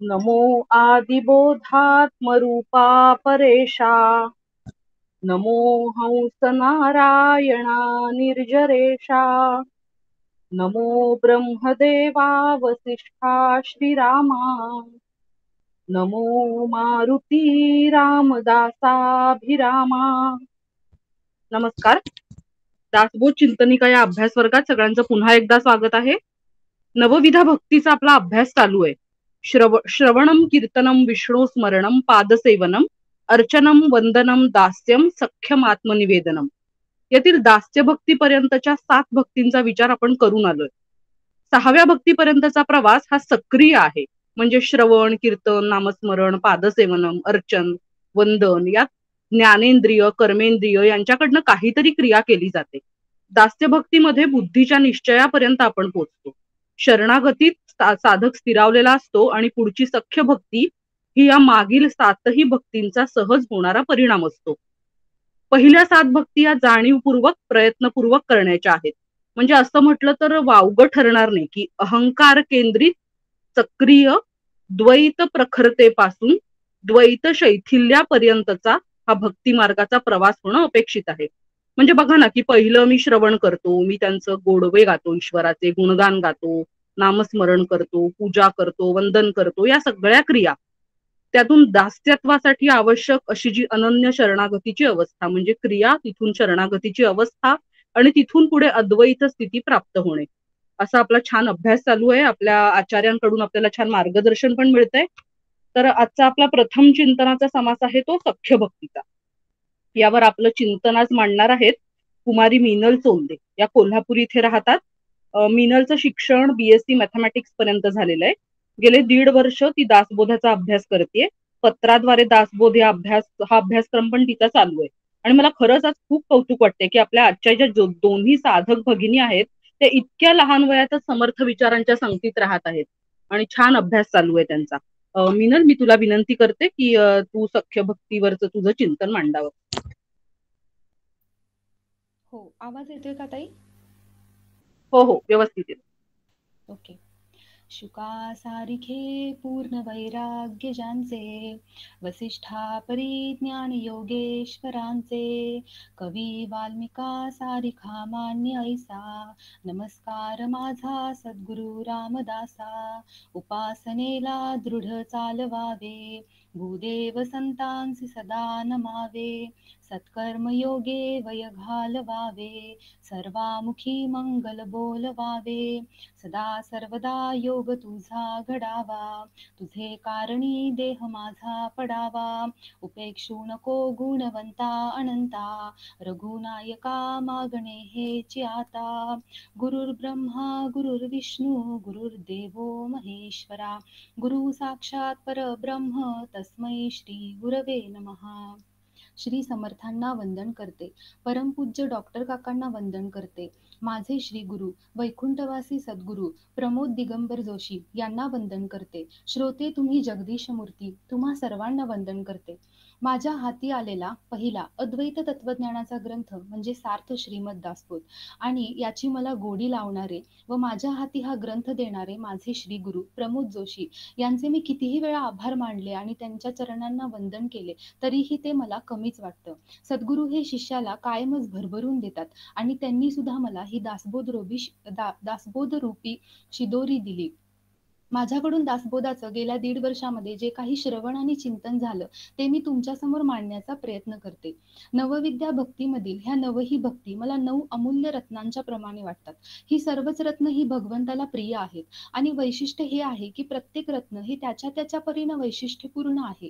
नमो आदिबोधात्मरूपा परेशा नमो हंस नारायणा निर्जरेशा नमो ब्रह्मदेवा वसिष्ठा श्रीरामा नमो मारुती रामदासाभिरामा. नमस्कार. दासबोध चिंतनिका या अभ्यास वर्गात सगळ्यांचं पुन्हा एकदा स्वागत आहे. नवविधा भक्तीचा आपला अभ्यास चालू आहे. श्रवणम कीर्तनम विष्णू स्मरणम पादसेवनम अर्चनम वंदनम दास्यम सख्यम आत्मनिवेदनम. यातील दास्य भक्तीपर्यंतच्या 7 भक्तींचा विचार आपण करून आलोय. 6व्या भक्तीपर्यंतचा प्रवास हा सक्रिय आहे. म्हणजे श्रवण, कीर्तन, नामस्मरण, पादसेवनम, अर्चन, वंदन या ज्ञानेंद्रिय, कर्मेंद्रिय यांच्याकडनं काहीतरी क्रिया केली जाते. दास्य भक्तीमध्ये बुद्धीच्या निश्चयापर्यंत आपण पोहोचतो. शरणागतीत साधक स्थिरावलेला असतो आणि पुढची सख्य भक्ती ही या मागील 7ही भक्तींचा सहज होणारा परिणाम असतो. पहिल्या 7 भक्ती या जाणीवपूर्वक प्रयत्नपूर्वक करण्याच्या आहेत. म्हणजे असं म्हटलं तर वावगं ठरणार नाही की अहंकार केंद्रित सक्रिय द्वैत प्रखरतेपासून द्वैत शैथिल्यापर्यंतचा हा भक्ती मार्गाचा प्रवास होणं अपेक्षित आहे. म्हणजे बघा ना की पहिलं मी श्रवण करतो, मी त्यांचं गोडवे गातो, ईश्वराचे गुणगान गातो, नामस्मरण करतो, पूजा करतो, वंदन करतो, या सगळ्या क्रिया त्यातून दास्यत्वासाठी आवश्यक अशी जी अनन्य शरणागतीची अवस्था म्हणजे क्रिया, तिथून शरणागतीची अवस्था आणि तिथून पुढे अद्वैत स्थिती प्राप्त होणे, असा आपला छान अभ्यास चालू आहे. आपल्या आचार्यांकडून आपल्याला छान मार्गदर्शन पण मिळतंय. तर आजचा आपला प्रथम चिंतनाचा समास आहे तो सख्य भक्तीचा. यावर आपलं चिंतन आज मांडणार आहेत कुमारी मीनल चोंदे. या कोल्हापूर इथे राहतात. मीनलचं शिक्षण BSc मॅथमॅटिक्स पर्यंत झालेलं आहे. गेले 1.5 वर्ष ती दासबोधाचा अभ्यास करते. पत्राद्वारे दासबोध हा अभ्यासक्रम पण तिचा चालू आहे. आणि मला खरंच आज खूप कौतुक वाटते की आपल्या आजच्या ज्या दोन्ही साधक भगिनी आहेत ते इतक्या लहान वयातच समर्थ विचारांच्या संगतीत राहत आहेत आणि छान अभ्यास चालू आहे त्यांचा. मीनल, मी तुला विनंती करते की तू सख्य भक्तीवरचं तुझं चिंतन मांडावं. हो, आवाज येतोय का ताई? हो हो, व्यवस्थित आहे. ओके. शुका सारिखे पूर्ण वैराग्य ज्यांचे, वसिष्ठा परिज्ञान योगेश्वरांचे, कवी वाल्मिका सारिखा मान्य ऐसा, नमस्कार माझा सद्गुरु रामदासा, उपासनेला दृढ चालवावे, भूदेव संतांसी सदा नमावे, सत्कर्मयोगे वय घालवावे, सर्वामुखी मंगल बोलवावे, सदा सर्वदा योग तुझा घडावा, तुझे कारणी देह माझा पडावा, उपेक्षू नको गुणवंता अनंता, रघुनायका मागणे हेची आता, गुरुर्ब्रह्मा गुरुर्विष्णू गुरुर्देवो महेश्वरा, गुरु साक्षात परब्रह्म तस्मै श्री गुरवे नमः. श्री समर्थांना वंदन करते, परमपूज्य डॉक्टर काकांना वंदन करते, माझे श्री गुरु वैकुंठवासी सद्गुरु प्रमोद दिगंबर जोशी यांना वंदन करते. श्रोते तुम्ही जगदीश मूर्ती तुम्हा सर्वांना वंदन करते. माझ्या हाती आलेला पहिला अद्वैत तत्वज्ञानाचा ग्रंथ म्हणजे सार्थ श्रीमद दासबोध आणि याची मला गोडी लावणारे व माझ्या हाती हा ग्रंथ देणारे माझे श्री गुरु प्रमोद जोशी यांचे मी कितीही वेळा आभार मानले आणि त्यांच्या चरणांना वंदन केले तरीही ते मला कमीच वाटतं. सद्गुरु हे शिष्याला कायमच भरभरून देतात आणि त्यांनी सुद्धा मला ही दासबोध रूपी शिदोरी दिली. माझ्याकडून दासबोधाचं गेल्या 1.5 वर्षामध्ये जे काही श्रवण आणि चिंतन झालं ते मी तुमच्यासमोर मांडण्याचा प्रयत्न करते. नवविद्या भक्तीमधील ह्या 9ही भक्ती मला 9 अमूल्य रत्नांच्या प्रमाणे वाटतात. ही सर्वच रत्न ही भगवंताला प्रिय आहेत आणि वैशिष्ट्य हे आहे की प्रत्येक रत्न हे त्याच्या त्याच्या परीनं वैशिष्ट्यपूर्ण आहे.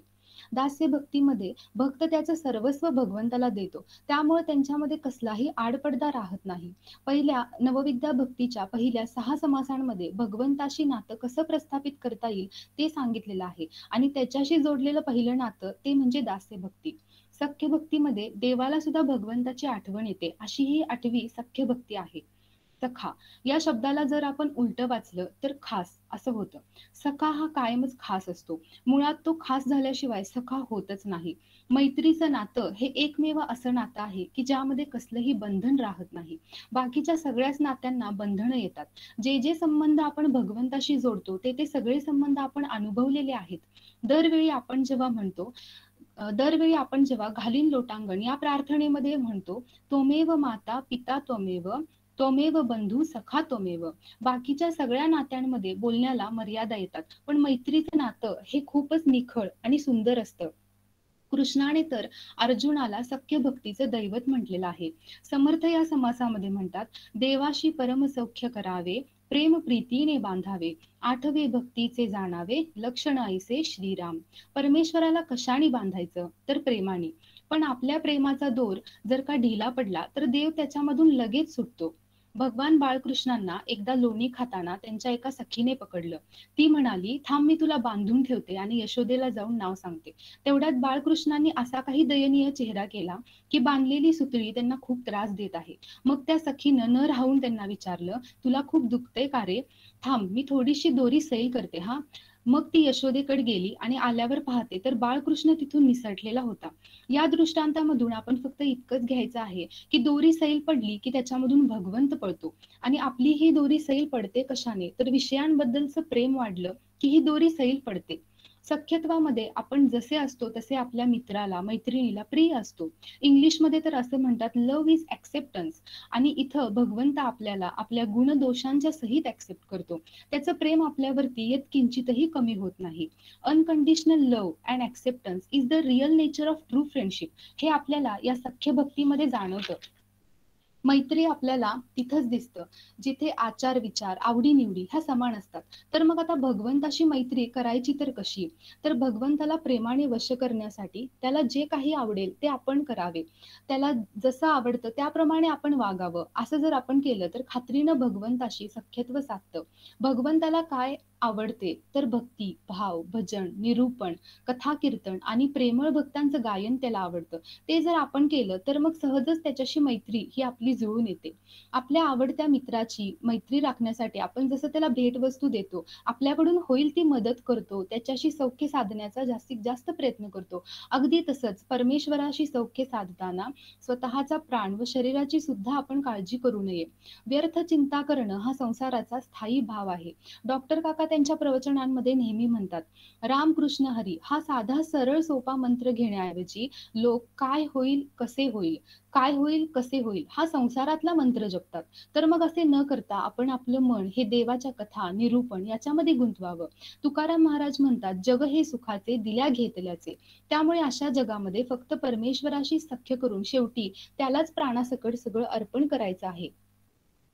दास्य भक्तीमध्ये भक्त त्याचं सर्वस्व भगवंताला देतो, त्यामुळे त्यांच्यामध्ये कसलाही आडपडदा राहत नाही. पहिल्या नवविद्या भक्तीच्या पहिल्या 6 समासांमध्ये भगवंताशी नातं कसं प्रस्थापित करता येईल ते सांगितलेलं आहे आणि त्याच्याशी जोडलेलं पहिलं नातं ते म्हणजे दास्य भक्ती. सख्य भक्तीमध्ये देवाला सुद्धा भगवंताची आठवण येते, अशी ही 8वी सख्य भक्ती आहे. सखा या शब्दाला जर आपण उलट वाचलं तर खास असं होतं. सखा हा कायमच खास असतो. मुळात तो खास झाल्याशिवाय सखा होतच नाही. मैत्रीचं नातं हे एकमेव असं नातं आहे की ज्यामध्ये कसलंही बंधन राहत नाही. बाकीच्या सगळ्याच नात्यांना बंधनं येतात. जे जे संबंध आपण भगवंताशी जोडतो ते सगळे संबंध आपण अनुभवलेले आहेत. दरवेळी आपण जेव्हा म्हणतो दरवेळी आपण जेव्हा घालीन लोटांगण या प्रार्थनेमध्ये म्हणतो, त्वमेव माता पिता त्वमेव, त्वमेव बंधू सखा त्वमेव. बाकीच्या सगळ्या नात्यांमध्ये बोलण्याला मर्यादा येतात, पण मैत्रीचं नातं हे खूपच निखळ आणि सुंदर असतं. कृष्णाने तर अर्जुनाला सख्य भक्तीचं दैवत म्हटलेलं आहे. समर्थ या समासामध्ये म्हणतात, देवाशी परमसौख्य करावे, प्रेम प्रीतीने बांधावे, आठवे भक्तीचे जाणावे, लक्षण ऐसे श्रीराम. परमेश्वराला कशाने बांधायचं तर प्रेमाने. पण आपल्या प्रेमाचा दोर जर का ढिला पडला तर देव त्याच्यामधून लगेच सुटतो. भगवान बाळकृष्णांना एकदा लोणी खाताना त्यांच्या एका सखीने पकडलं. ती म्हणाली, थांब मी तुला बांधून ठेवते आणि यशोदेला जाऊन नाव सांगते. तेवढ्यात बाळकृष्णांनी असा काही दयनीय चेहरा केला की बांधलेली सुतळी त्यांना खूप त्रास देत आहे. मग त्या सखीनं न राहून त्यांना विचारलं, तुला खूप दुखतंय का रे? थांब मी थोडीशी दोरी सैल करते हा. मग ती यशोदेकडे गेली आणि आल्यावर पाहते तर बाळकृष्ण तिथून निसटलेला होता. या दृष्टांतामधून आपण फक्त इतकंच घ्यायचं आहे की दोरी सैल पडली की त्याच्यामधून भगवंत पळतो. आणि आपली ही दोरी सैल पडते कशाने तर विषयांबद्दलचं प्रेम वाढलं की ही दोरी सैल पडते. सख्यत्वामध्ये आपण जसे असतो तसे आपल्या मित्राला मैत्रिणीला प्रिय असतो. इंग्लिशमध्ये तर असं म्हणतात, लव्ह इज ऍक्सेप्टन्स. आणि इथं भगवंत आपल्याला आपल्या गुणदोषांच्या सहित ऍक्सेप्ट करतो. त्याचं प्रेम आपल्यावरती येत किंचितही कमी होत नाही. Unconditional love and acceptance is the real nature of true friendship. हे आपल्याला या सख्य भक्तीमध्ये जाणवतं. मैत्री आपल्याला तिथंच दिसतं जिथे आचार विचार आवडीनिवडी ह्या समान असतात. तर मग आता भगवंताशी मैत्री करायची तर कशी? तर भगवंताला प्रेमाने वश करण्यासाठी त्याला जे काही आवडेल ते आपण करावे. त्याला जसं आवडतं त्याप्रमाणे आपण वागावं. असं जर आपण केलं तर खात्रीनं भगवंताशी सख्यत्व साधतं. भगवंताला काय आवडते तर भक्ती, भाव, भजन, निरूपण, कथा कीर्तन आणि प्रेमळ भक्तांचं गायन त्याला आवडतं. ते जर आपण केलं तर मग सहजच त्याच्याशी मैत्री ही आपली जुळून येते. आपल्या आवडत्या मित्राची मैत्री राखण्यासाठी आपण जसं त्याला भेटवस्तू देतो, आपल्याकडून होईल ती मदत करतो, त्याच्याशी सौख्य साधण्याचा जास्तीत जास्त प्रयत्न करतो. अगदी तसंच परमेश्वराशी सौख्य साधताना स्वतःचा प्राण व शरीराची सुद्धा आपण काळजी करू नये. व्यर्थ चिंता करणं हा संसाराचा स्थायी भाव आहे. डॉक्टर काका त्यांच्या प्रवचनांमध्ये नेहमी म्हणतात, राम कृष्ण हरी हा साधा सरळ सोपा मंत्र घेण्याऐवजी लोक काय होईल कसे होईल, काय होईल कसे होईल हा संसारातला मंत्र जपतात. तर मग असे न करता आपण आपलं मन हे देवाच्या कथा निरूपण याच्यामध्ये गुंतवावं. तुकाराम महाराज म्हणतात, जग हे सुखाचे दिल्या घेतल्याचे. त्यामुळे अशा जगामध्ये फक्त परमेश्वराशी सख्य करून शेवटी त्यालाच प्राणासकट सगळं अर्पण करायचं आहे.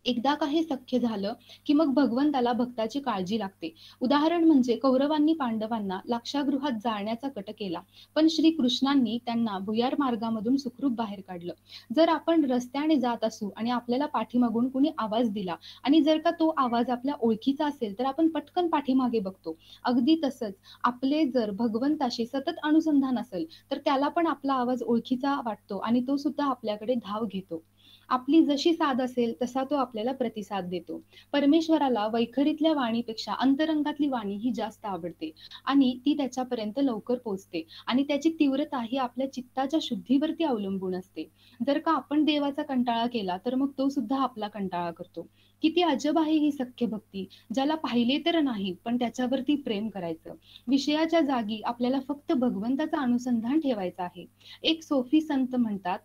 एकदा का हे सख्य झालं की मग भगवंताला भक्ताची काळजी लागते. उदाहरण म्हणजे कौरवांनी पांडवांना लाक्षागृहात जाळण्याचा कट केला, पण श्रीकृष्णांनी त्यांना भुयार मार्गामधून सुखरूप बाहेर काढलं. जर आपण रस्त्याने जात असू आणि आपल्याला पाठीमागून कुणी आवाज दिला आणि जर का तो आवाज आपल्या ओळखीचा असेल तर आपण पटकन पाठीमागे बघतो. अगदी तसंच आपले जर भगवंताशी सतत अनुसंधान असेल तर त्याला पण आपला आवाज ओळखीचा वाटतो आणि तो सुद्धा आपल्याकडे धाव घेतो. आपली जशी साध असेल तसा तो आपल्याला प्रतिसाद देतो. परमेश्वराला वैखरीतल्या वाणीपेक्षा अंतरंगातली वाणी ही जास्त आवडते आणि ती त्याच्यापर्यंत लवकर पोहोचते आणि त्याची तीव्रता ही आपल्या चित्ताच्या शुद्धीवरती अवलंबून असते. जर का आपण देवाचा कंटाळा केला तर मग तो सुद्धा आपला कंटाळा करतो. किती अजब आहे ही सख्य भक्ती, ज्याला पाहिले तर नाही पण त्याच्यावरती प्रेम करायचं. विषयाच्या जागी आपल्याला फक्त भगवंताचं अनुसंधान ठेवायचं आहे. एक सोफी संत म्हणतात,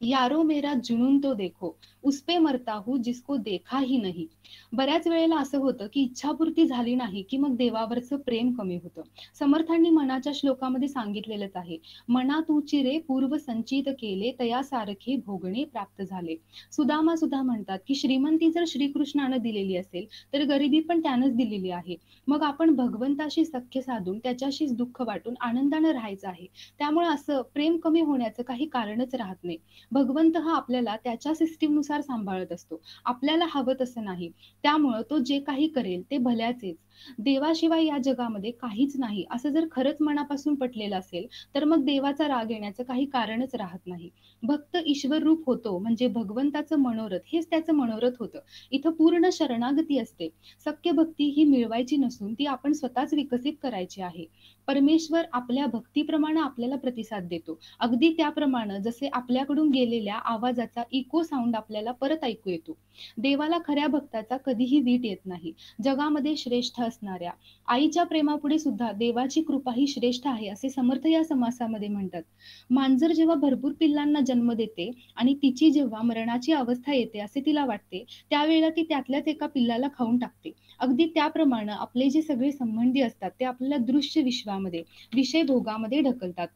यारो मेरा जुनून तो देखो, उस पे मरता हूँ जिसको देखा ही नहीं. बऱ्याच वेळेला असं होतं की इच्छापूर्ती झाली नाही की मग देवावरचं प्रेम कमी होतं. समर्थांनी मनाच्या श्लोकामध्ये सांगितलेलंच आहे, मना तूची रे पूर्व संचित केले तयासारखे भोगणे प्राप्त झाले. सुदामा सुद्धा म्हणतात की श्रीमंती जर श्रीकृष्णानं दिलेली असेल तर गरिबी पण त्यानंच दिलेली आहे. मग आपण भगवंताशी सख्य साधून त्याच्याशीच दुःख वाटून आनंदानं राहायचं आहे. त्यामुळे असं प्रेम कमी होण्याचं काही कारणच राहत नाही. भगवंत हा आपल्याला त्याच्या सिस्टीमनुसार सांभाळत असतो, आपल्याला हवं तसं नाही. त्यामुळं तो जे काही करेल ते भल्याचेच. देवाशिवाय या जगामध्ये काहीच नाही असं जर खरंच मनापासून पटलेलं असेल, तर मग देवाचा राग येण्याचं काही कारणच राहत नाही. भक्त ईश्वर रूप होतो म्हणजे भगवंताचं मनोरथ हेच त्याचं मनोरथ होतं. इथं पूर्ण शरणागती असते. सख्य भक्ती ही मिळवायची नसून ती आपण स्वतःच विकसित करायची आहे. परमेश्वर आपल्या भक्तीप्रमाणे आपल्याला प्रतिसाद देतो. अगदी त्याप्रमाणे जसे आपल्याकडून गेलेल्या आवाजाचा इको साऊंड आपल्याला परत ऐकू येतो. देवाला खऱ्या भक्ताचा कधीही वीट येत नाही. जगामध्ये श्रेष्ठ असणाऱ्या आईच्या प्रेमापुढे सुद्धा देवाची कृपा ही श्रेष्ठ आहे असे समर्थ या समासामध्ये म्हणतात. मांजर जेव्हा भरपूर पिल्लांना जन्म देते आणि तिची जेव्हा मरणाची अवस्था येते असे तिला वाटते, त्यावेळेला ती त्यातल्याच एका पिल्लाला खाऊन टाकते. अगदी त्याप्रमाणे आपले जे सगळे संबंधी असतात ते आपल्याला दृश्य विश्वामध्ये, विषय भोगामध्ये ढकलतात.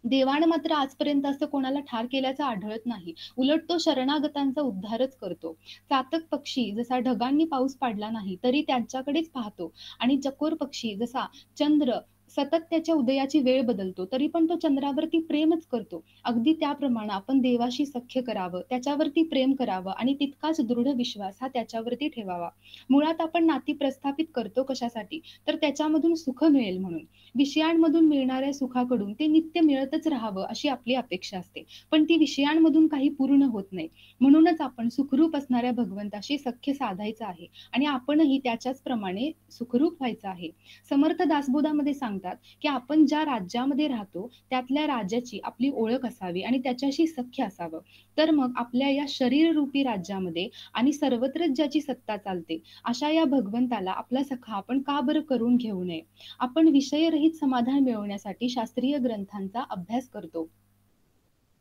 देवानं मात्र आजपर्यंत असं कोणाला ठार केल्याचं आढळत नाही. उलट तो शरणागतांचा उद्धारच करतो. चातक पक्षी जसा ढगांनी पाऊस पाडला नाही तरी त्यांच्याकडेच पाहतो आणि चकोर पक्षी जसा चंद्र सतत त्याच्या उदयाची वेळ बदलतो तरी पण तो चंद्रावरती प्रेमच करतो. अगदी त्याप्रमाणे आपण देवाशी सख्य करावं, त्याच्यावरती प्रेम करावं आणि तितकाच दृढ विश्वास हा त्याच्यावरती ठेवावा. मुळात आपण नाती प्रस्थापित करतो कशासाठी, तर त्याच्यामधून सुख मिळेल म्हणून. विषयांमधून मिळणाऱ्या सुखाकडून ते नित्य मिळतच राहावं अशी आपली अपेक्षा असते, पण ती विषयांमधून काही पूर्ण होत नाही. म्हणूनच आपण सुखरूप असणाऱ्या भगवंताशी सख्य साधायचं आहे आणि आपणही त्याच्याच प्रमाणे सुखरूप व्हायचं आहे. समर्थ दासबोधामध्ये सांगतात की आपण ज्या राज्यामध्ये राहतो त्यातल्या राजाची आपली ओळख असावी आणि त्याच्याशी सख्य असावं. तर मग आपल्या या शरीररूपी राज्यामध्ये आणि सर्वत्रच ज्याची सत्ता चालते अशा या भगवंताला आपला सखा आपण का बरं करून घेऊ नये. आपण विषयरहित समाधान मिळवण्यासाठी शास्त्रीय ग्रंथांचा अभ्यास करतो.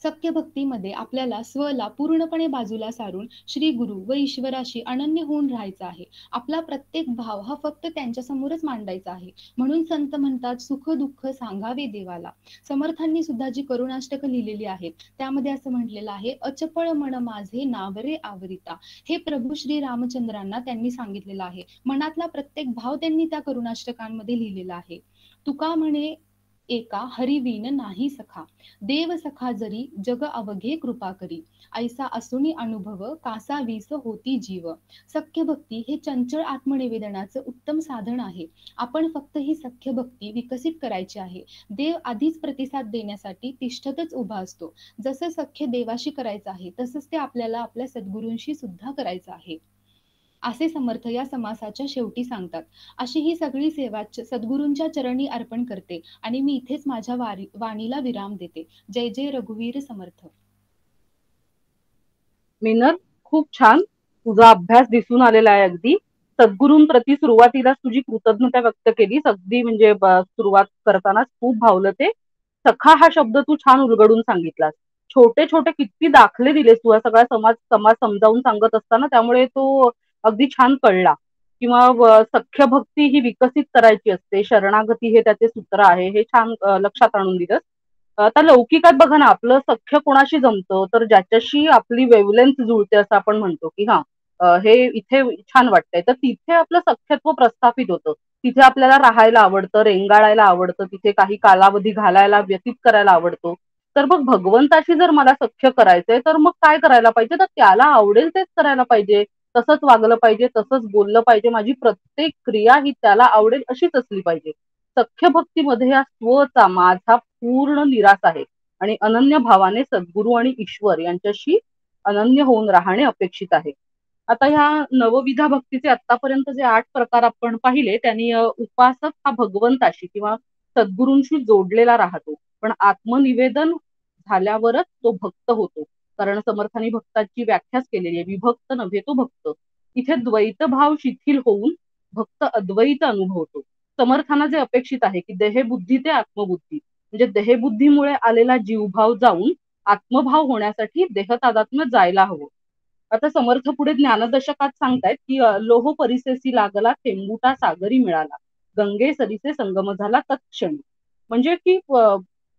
सख्य भक्तीमध्ये आपल्याला स्वला पूर्णपणे बाजूला सारून श्री गुरु व ईश्वराशी अनन्य होऊन राहायचं आहे. आपला प्रत्येक भाव हा फक्त त्यांच्यासमोरच मांडायचा आहे. म्हणून संत म्हणतात सुख दुःख सांगावे देवाला. समर्थांनी सुद्धा जी करुणाष्टक लिहिलेली आहेत त्यामध्ये असं म्हटलेलं आहे, अचपळ मन माझे नावरे आवरिता. हे प्रभू श्री रामचंद्रांना त्यांनी सांगितलेलं आहे. मनातला प्रत्येक भाव त्यांनी त्या करुणाष्टकांमध्ये लिहिलेला आहे. तुका म्हणे एका हरिवीन नाही सखा, देव सखा जरी जग अवघे कृपा करी, ऐसा असुनी अनुभव कासा वीस होती जीव. सख्य भक्ती हे चंचल आत्मनिवेदनाचं उत्तम साधन आहे. आपण फक्त ही सख्य भक्ती विकसित करायची आहे. देव आधीच प्रतिसाद देण्यासाठी तिष्ठतच उभा असतो. जसं सख्य देवाशी करायचं आहे तसंच ते आपल्याला आपल्या सद्गुरूंशी सुद्धा करायचं आहे असे समर्थ या समासाच्या शेवटी सांगतात. अशी ही सगळी सेवा सद्गुरूंच्या चरणी अर्पण करते आणि मी इथेच माझ्या वाणीला विराम देते. जय जय रघुवीर समर्थ. मिनल, खूप छान. तुझा अभ्यास दिसून आलेला आहे. अगदी सद्गुरूंप्रती सुरुवातीला तुझी कृतज्ञता व्यक्त केलीस. अगदी म्हणजे सुरुवात करतानाच खूप भावलं ते. सखा हा शब्द तू छान उलगडून सांगितलास. छोटे छोटे किती दाखले दिलेस तू सगळा समाज समाज समजावून सांगत असताना, त्यामुळे तो अगदी छान कळला. किंवा सख्य भक्ती ही विकसित करायची असते, शरणागती हे त्याचे सूत्र आहे, हे छान लक्षात आणून दिलंस. आता लौकिकात बघा ना, आपलं सख्य कोणाशी जमतं, तर ज्याच्याशी आपली वेवलेंथ जुळते असं आपण म्हणतो की हा हे इथे छान वाटतंय, तर तिथे आपलं सख्यत्व प्रस्थापित होतं. तिथे आपल्याला राहायला आवडतं, रेंगाळायला आवडतं, तिथे काही कालावधी घालायला व्यतीत करायला आवडतो. तर मग भगवंताशी जर मला सख्य करायचंय तर मग काय करायला पाहिजे, तर त्याला आवडेल तेच करायला पाहिजे, तसंच वागलं पाहिजे, तसंच बोललं पाहिजे, माझी प्रत्येक क्रिया ही त्याला आवडेल अशीच असली पाहिजे. सख्य भक्तीमध्ये या स्वचा माझा पूर्ण निराश आहे आणि अनन्य भावाने सद्गुरू आणि ईश्वर यांच्याशी अनन्य होऊन राहणे अपेक्षित आहे. आता ह्या नवविधा भक्तीचे आतापर्यंत जे 8 प्रकार आपण पाहिले, त्यांनी उपासक हा भगवंताशी किंवा सद्गुरूंशी जोडलेला राहतो, पण आत्मनिवेदन झाल्यावरच तो भक्त होतो. कारण समर्थांनी भक्ताची व्याख्याच केलेली आहे, विभक्त नव्हे तो भक्त. इथे द्वैत भाव शिथिल होऊन भक्त अद्वैत अनुभवतो. समर्थांना जे अपेक्षित आहे की देहबुद्धी ते आत्मबुद्धी, म्हणजे देहबुद्धीमुळे आलेला जीवभाव जाऊन आत्मभाव होण्यासाठी देहतादात्म्य जायला हवं. आता समर्थ पुढे ज्ञानदशकात सांगतायत की लोह परिसेसी लागला थेंबुटा सागरी मिळाला, गंगे सरीसे संगम झाला तत्क्षणी. म्हणजे की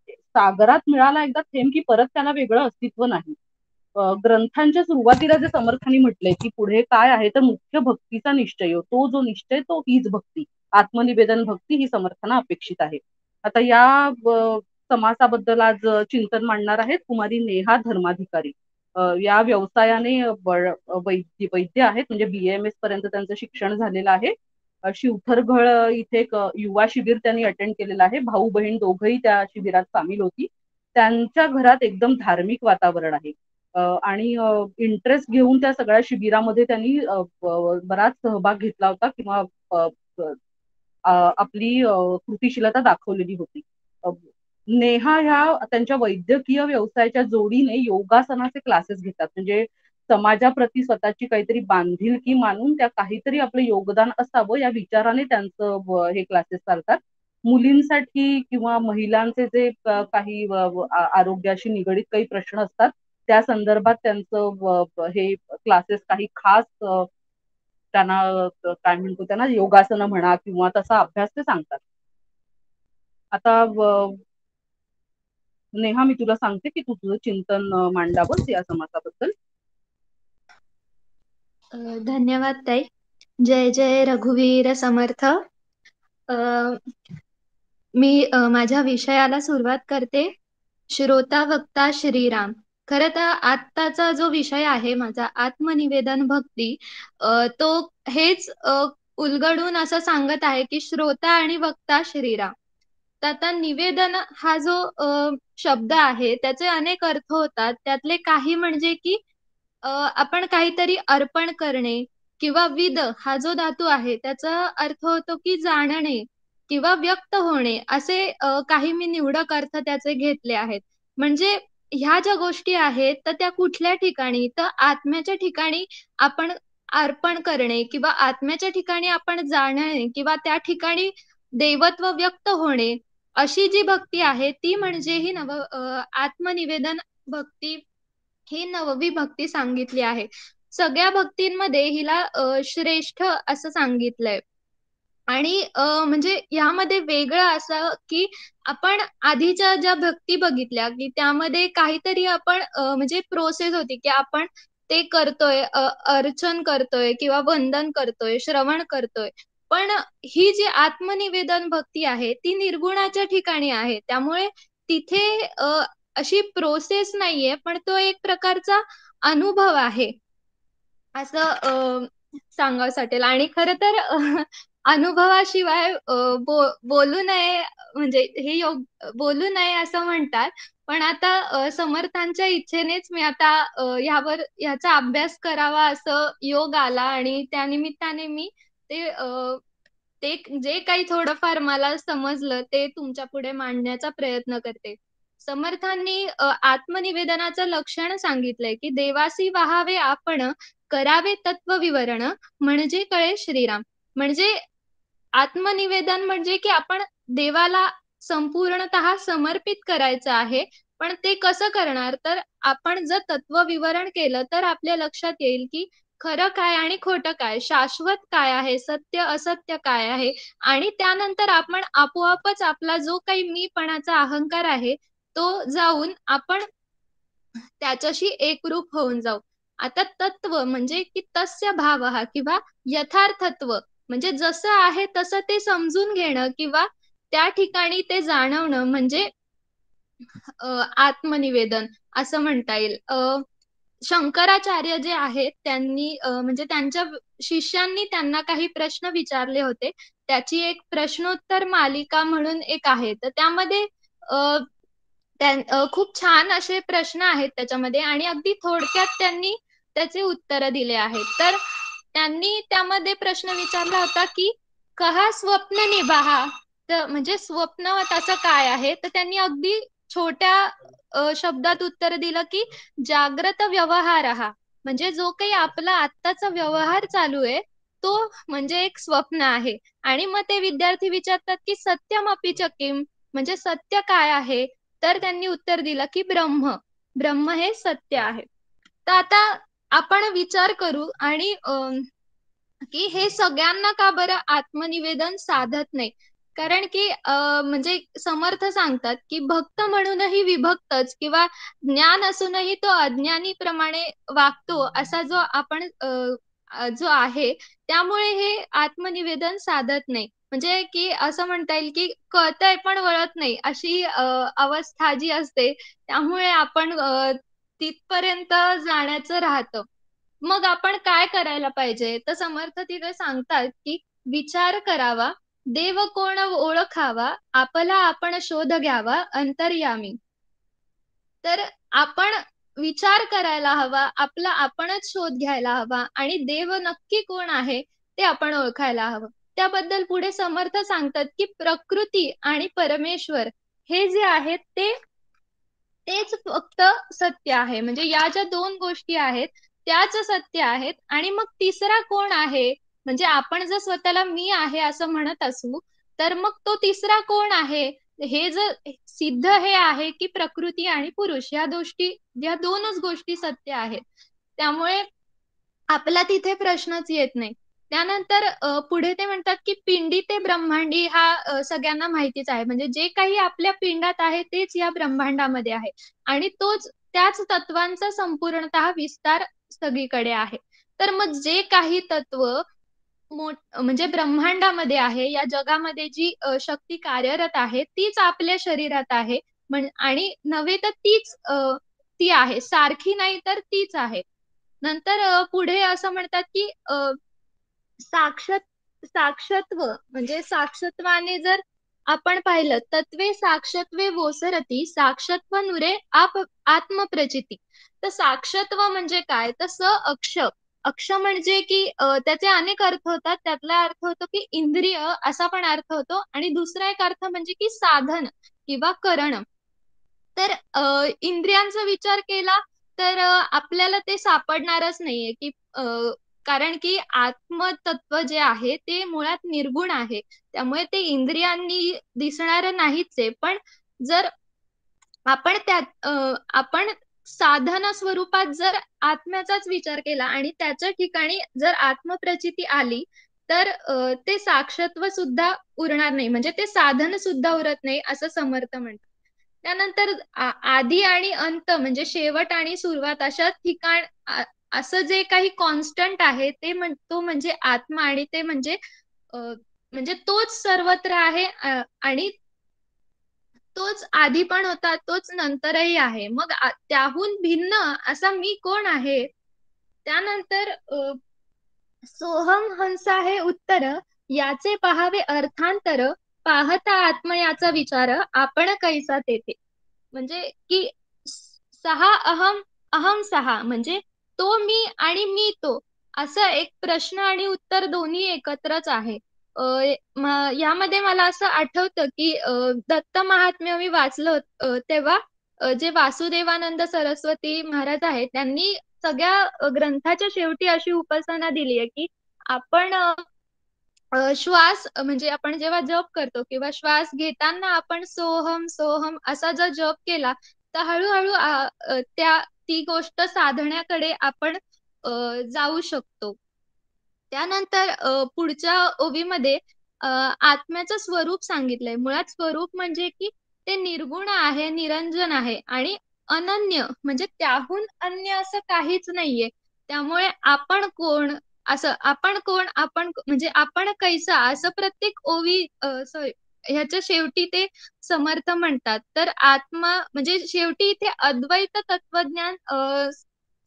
सागरात मिळाला एकदा थेंब की परत त्याला वेगळं अस्तित्व नाही. ग्रंथांच्या सुरुवातीला जे समर्थांनी म्हटलंय की पुढे काय आहे, तर मुख्य भक्तीचा निश्चय, तो जो निश्चय तो हीच भक्ती, आत्मनिवेदन भक्ती ही समर्थांना अपेक्षित आहे. आता या समासाबद्दल आज चिंतन मांडणार आहेत कुमारी नेहा धर्माधिकारी. या व्यवसायाने वैद्य आहेत, म्हणजे BAMS पर्यंत त्यांचं शिक्षण झालेलं आहे. शिवथरघळ इथे एक युवा शिबिर त्यांनी अटेंड केलेलं आहे. भाऊ बहीण दोघंही त्या शिबिरात सामील होती. त्यांच्या घरात एकदम धार्मिक वातावरण आहे आणि इंटरेस्ट घेऊन त्या सगळ्या शिबिरामध्ये त्यांनी बराच सहभाग घेतला होता किंवा आपली कृतिशीलता दाखवलेली होती. नेहा ह्या त्यांच्या वैद्यकीय व्यवसायाच्या जोडीने योगासनाचे क्लासेस घेतात. म्हणजे समाजाप्रती स्वतःची काहीतरी बांधिलकी मानून त्या काहीतरी आपलं योगदान असावं या विचाराने त्यांचं हे क्लासेस चालतात. मुलींसाठी किंवा महिलांचे जे काही आरोग्याशी निगडीत काही प्रश्न असतात त्या संदर्भात त्यांचं हे क्लासेस काही खास त्यांना काय म्हणतो त्यांना योगासनं म्हणा किंवा तसा अभ्यास ते सांगतात. आता नेहा, मी तुला सांगते की तू तुझं चिंतन मांडावंस या समासाबद्दल. धन्यवाद ताई. जय जय रघुवीर समर्थ. मी माझ्या विषयाला सुरुवात करते. श्रोता वक्ता श्रीराम. खरं तर आत्ताचा जो विषय आहे माझा आत्मनिवेदन भक्ती, तो हेच उलगडून असं सांगत आहे की श्रोता आणि वक्ता श्रीराम. तर आता निवेदन हा जो शब्द आहे त्याचे अनेक अर्थ होतात. त्यातले काही म्हणजे की आपण काहीतरी अर्पण करणे, किंवा विद हा जो धातू आहे त्याचा अर्थ होतो की जाणणे किंवा व्यक्त होणे, असे काही मी निवडक अर्थ त्याचे घेतले आहेत. म्हणजे ह्या ज्या गोष्टी आहेत तर त्या कुठल्या ठिकाणी, तर आत्म्याच्या ठिकाणी आपण अर्पण करणे किंवा आत्म्याच्या ठिकाणी आपण जाणणे किंवा त्या ठिकाणी देवत्व व्यक्त होणे, अशी जी भक्ती आहे ती म्हणजे ही आत्मनिवेदन भक्ती, ही नववी भक्ती सांगितली आहे. सगळ्या भक्तींमध्ये हिला श्रेष्ठ असं सांगितलंय. आणि म्हणजे यामध्ये वेगळं असं की आपण आधीच्या ज्या भक्ती बघितल्या की त्यामध्ये काहीतरी आपण म्हणजे प्रोसेस होती की आपण ते करतोय, अर्चन करतोय किंवा वंदन करतोय, श्रवण करतोय. पण ही जी आत्मनिवेदन भक्ती आहे ती निर्गुणाच्या ठिकाणी आहे. त्यामुळे तिथे अशी प्रोसेस नाहीये, पण तो एक प्रकारचा अनुभव आहे असं सांगावंसं वाटेल. आणि खरं तर अनुभवाशिवाय बोलू नये, म्हणजे हे बोलू नये असं म्हणतात. पण आता समर्थांच्या इच्छेनेच मी आता ह्याचा अभ्यास करावा असं योग आला आणि त्या निमित्ताने मी ते ते जे काही थोडंफार मला समजलं ते तुमच्या पुढे मांडण्याचा प्रयत्न करते. समर्थांनी आत्मनिवेदनाचं लक्षण सांगितलंय की देवासी वाहावे आपण, करावे तत्व विवरण, म्हणजे कळे श्रीराम. म्हणजे आत्मनिवेदन म्हणजे की आपण देवाला संपूर्णतः समर्पित करायचं आहे. पण ते कसं करणार, तर आपण जर तत्व विवरण केलं तर आपल्या लक्षात येईल की खरं काय आणि खोटं काय, शाश्वत काय आहे, सत्य असत्य काय आहे. आणि त्यानंतर आपण आपोआपच आपला जो काही मीपणाचा अहंकार आहे तो जाऊन आपण त्याच्याशी एकरूप होऊन जाऊ. आता तत्व म्हणजे की तस्य भाव हा किंवा यथार्थत्व, म्हणजे जसं आहे तसं ते समजून घेणं किंवा त्या ठिकाणी ते जाणवणं म्हणजे आत्मनिवेदन असं म्हणता येईल. शंकराचार्य जे आहेत त्यांनी म्हणजे त्यांच्या शिष्यांनी त्यांना काही प्रश्न विचारले होते. त्याची एक प्रश्नोत्तर मालिका म्हणून एक आहे. तर त्यामध्ये खूप छान असे प्रश्न आहेत त्याच्यामध्ये आणि अगदी थोडक्यात त्यांनी त्याचे उत्तर दिले आहेत. तर त्यांनी त्यामध्ये प्रश्न विचारला होता की कहा स्वप्न निभाहा, तर म्हणजे स्वप्न तसं काय आहे. तर त्यांनी अगदी छोट्या शब्दात उत्तर दिलं की जाग्रत व्यवहार हा, म्हणजे जो काही आपला आत्ताचा व्यवहार चालू आहे तो म्हणजे एक स्वप्न आहे. आणि मग ते विद्यार्थी विचारतात की सत्यम अपि च किम, म्हणजे सत्य काय आहे. तर त्यांनी उत्तर दिलं की ब्रह्म, ब्रह्म हे सत्य आहे. तर आता आपण विचार करू आणि की हे सगळ्यांना का बरं आत्मनिवेदन साधत नाही. कारण की म्हणजे समर्थ सांगतात की भक्त म्हणूनही विभक्तच किंवा ज्ञान असूनही तो अज्ञानीप्रमाणे वागतो, असा जो आपण जो आहे, त्यामुळे हे आत्मनिवेदन साधत नाही. म्हणजे की असं म्हणता येईल की कळतंय पण वळत नाही अशी अवस्था जी असते, त्यामुळे आपण तिथपर्यंत जाण्याचं राहतं. मग आपण काय करायला पाहिजे? तर समर्थ तिथे सांगतात की विचार करावा, देव कोण ओळखावा, आपला आपण शोध घ्यावा अंतर्यामी. तर आपण विचार करायला हवा, आपला आपणच शोध घ्यायला हवा आणि देव नक्की कोण आहे ते आपण ओळखायला हवं. त्याबद्दल पुढे समर्थ सांगतात की प्रकृती आणि परमेश्वर हे जे आहेत तेच फक्त सत्य आहे. म्हणजे या ज्या दोन गोष्टी आहेत त्याच सत्य आहेत. आणि मग तिसरा कोण आहे? म्हणजे आपण जर स्वतःला मी आहे असं म्हणत असू, तर मग तो तिसरा कोण आहे? हे जर सिद्ध हे आहे की प्रकृती आणि पुरुष या दोनच गोष्टी सत्य आहेत. त्यामुळे आपला तिथे प्रश्नच येत नाही. त्यानंतर पुढे ते म्हणतात की पिंडी ते ब्रह्मांडी हा सगळ्यांना माहितीच आहे. म्हणजे जे काही आपल्या पिंडात आहे तेच या ब्रह्मांडामध्ये आहे. आणि त्याच तत्वांचा संपूर्णतः विस्तार सगळीकडे आहे. तर मग जे काही तत्व म्हणजे ब्रह्मांडामध्ये आहे, या जगामध्ये जी शक्ती कार्यरत आहे तीच आपल्या शरीरात आहे. आणि नव्हे तर ती आहे, सारखी नाही तर तीच आहे. नंतर पुढे असं म्हणतात की साक्षात साक्षत्व म्हणजे साक्षत्वाने जर आपण पाहिलं, तत्वे साक्षत्वे वोसरती साक्षत्व नुरे आत्मप्रचिती. तर साक्षत्व म्हणजे काय? तर अक्ष अक्ष म्हणजे की त्याचे अनेक अर्थ होतात. त्यातला अर्थ होतो की इंद्रिय असा पण अर्थ होतो, आणि दुसरा एक अर्थ म्हणजे की साधन किंवा करण. तर इंद्रियांचा विचार केला तर आपल्याला ते सापडणारच नाहीये की कारण की आत्मतत्व जे आहे ते मुळात निर्गुण आहे. त्यामुळे ते इंद्रियांनी दिसणारं नाहीच आहे. पण जर आपण साधन स्वरूपात जर आत्म्याचाच विचार केला आणि त्याच्या ठिकाणी जर आत्मप्रचिती आली, तर ते साक्षत्व सुद्धा उरणार नाही. म्हणजे ते साधन सुद्धा उरत नाही असं समर्थ म्हणतात. त्यानंतर आदी आणि अंत म्हणजे शेवट आणि सुरुवात अशा ठिकाण असं जे काही कॉन्स्टंट आहे ते तो म्हणजे आत्मा. आणि ते म्हणजे तोच सर्वत्र आहे, आणि तोच आधी पण होता, तोच नंतरही आहे. मग त्याहून भिन्न असा मी कोण आहे? त्यानंतर सोहम हंसा हे उत्तर, याचे पहावे अर्थांतर, पाहता आत्म याचा विचार आपण कैसा तेथे. म्हणजे की सहा अहम, अहम सहा, म्हणजे तो मी आणि मी तो, असं एक प्रश्न आणि उत्तर दोन्ही एकत्रच आहे. यामध्ये मला असं आठवतं की दत्त महात्म्य मी वाचलं तेव्हा जे वासुदेवानंद सरस्वती महाराज आहेत त्यांनी सगळ्या ग्रंथाच्या शेवटी अशी उपासना दिली आहे की आपण श्वास म्हणजे आपण जेव्हा जप करतो किंवा श्वास घेताना आपण सोहम सोहम असा जर जप केला, तर हळूहळू ती गोष्ट साधण्याकडे आपण जाऊ शकतो. त्यानंतर पुढच्या ओवीमध्ये आत्म्याचं स्वरूप सांगितलंय. मुळात स्वरूप म्हणजे की ते निर्गुण आहे, निरंजन आहे आणि अनन्य, म्हणजे त्याहून अन्य असं काहीच नाहीये. त्यामुळे आपण कोण, आपण म्हणजे आपण कैसा, असं प्रत्येक ओवी ह्याच्या शेवटी ते समर्थ म्हणतात. तर आत्मा म्हणजे शेवटी इथे अद्वैत तत्वज्ञान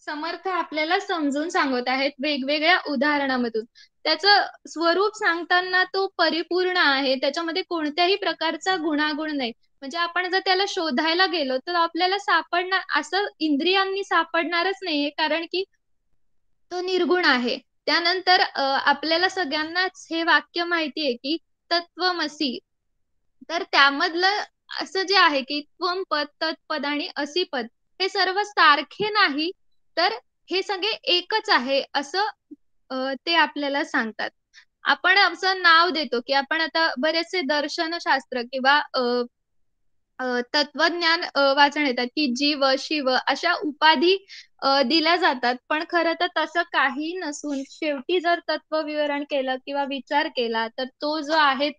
समर्थ आपल्याला समजून सांगत आहेत वेगवेगळ्या उदाहरणामधून. त्याचं स्वरूप सांगताना तो परिपूर्ण आहे, त्याच्यामध्ये कोणत्याही प्रकारचा गुणागुण नाही. म्हणजे आपण जर त्याला शोधायला गेलो तर आपल्याला सापडणार असं इंद्रियांनी सापडणारच नाहीये, कारण की तो निर्गुण आहे. त्यानंतर आपल्याला सगळ्यांनाच हे वाक्य माहिती आहे की तत्वमसी. तर त्यामधलं असं जे आहे की त्वम पद, तत्पद आणि असी पद हे सर्व सारखे नाही, तर हे सगळे एकच आहे असं ते आपल्याला सांगतात. आपण असं नाव देतो की आपण आता बरेचसे दर्शनशास्त्र किंवा तत्वज्ञान वाचन येतात की जीव शिव अशा उपाधी दिल्या जातात. पण खरं तर तसं काही नसून शेवटी जर तत्व विवरण केलं किंवा विचार केला तर तो जो आहे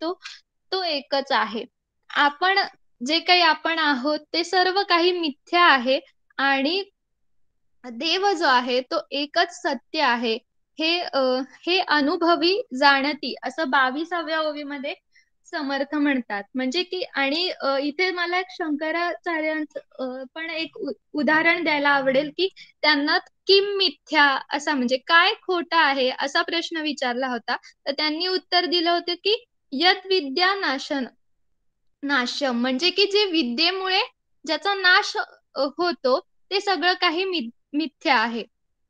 तो एकच आहे. आपण जे काही आपण आहोत ते सर्व काही मिथ्या आहे, आणि देव जो आहे तो एकच सत्य आहे. हे अनुभवी जाणती असं 22व्या ओवीमध्ये समर्थ म्हणतात. म्हणजे की आणि इथे मला एक शंकराचार्यांचं पण एक उदाहरण द्यायला आवडेल की त्यांना किम मिथ्या असा म्हणजे काय खोटा आहे असा प्रश्न विचारला होता. तर त्यांनी उत्तर दिलं होतं की यत विद्या नाशम म्हणजे की जे विद्येमुळे ज्याचा नाश होतो ते सगळं काही मिथ्या आहे.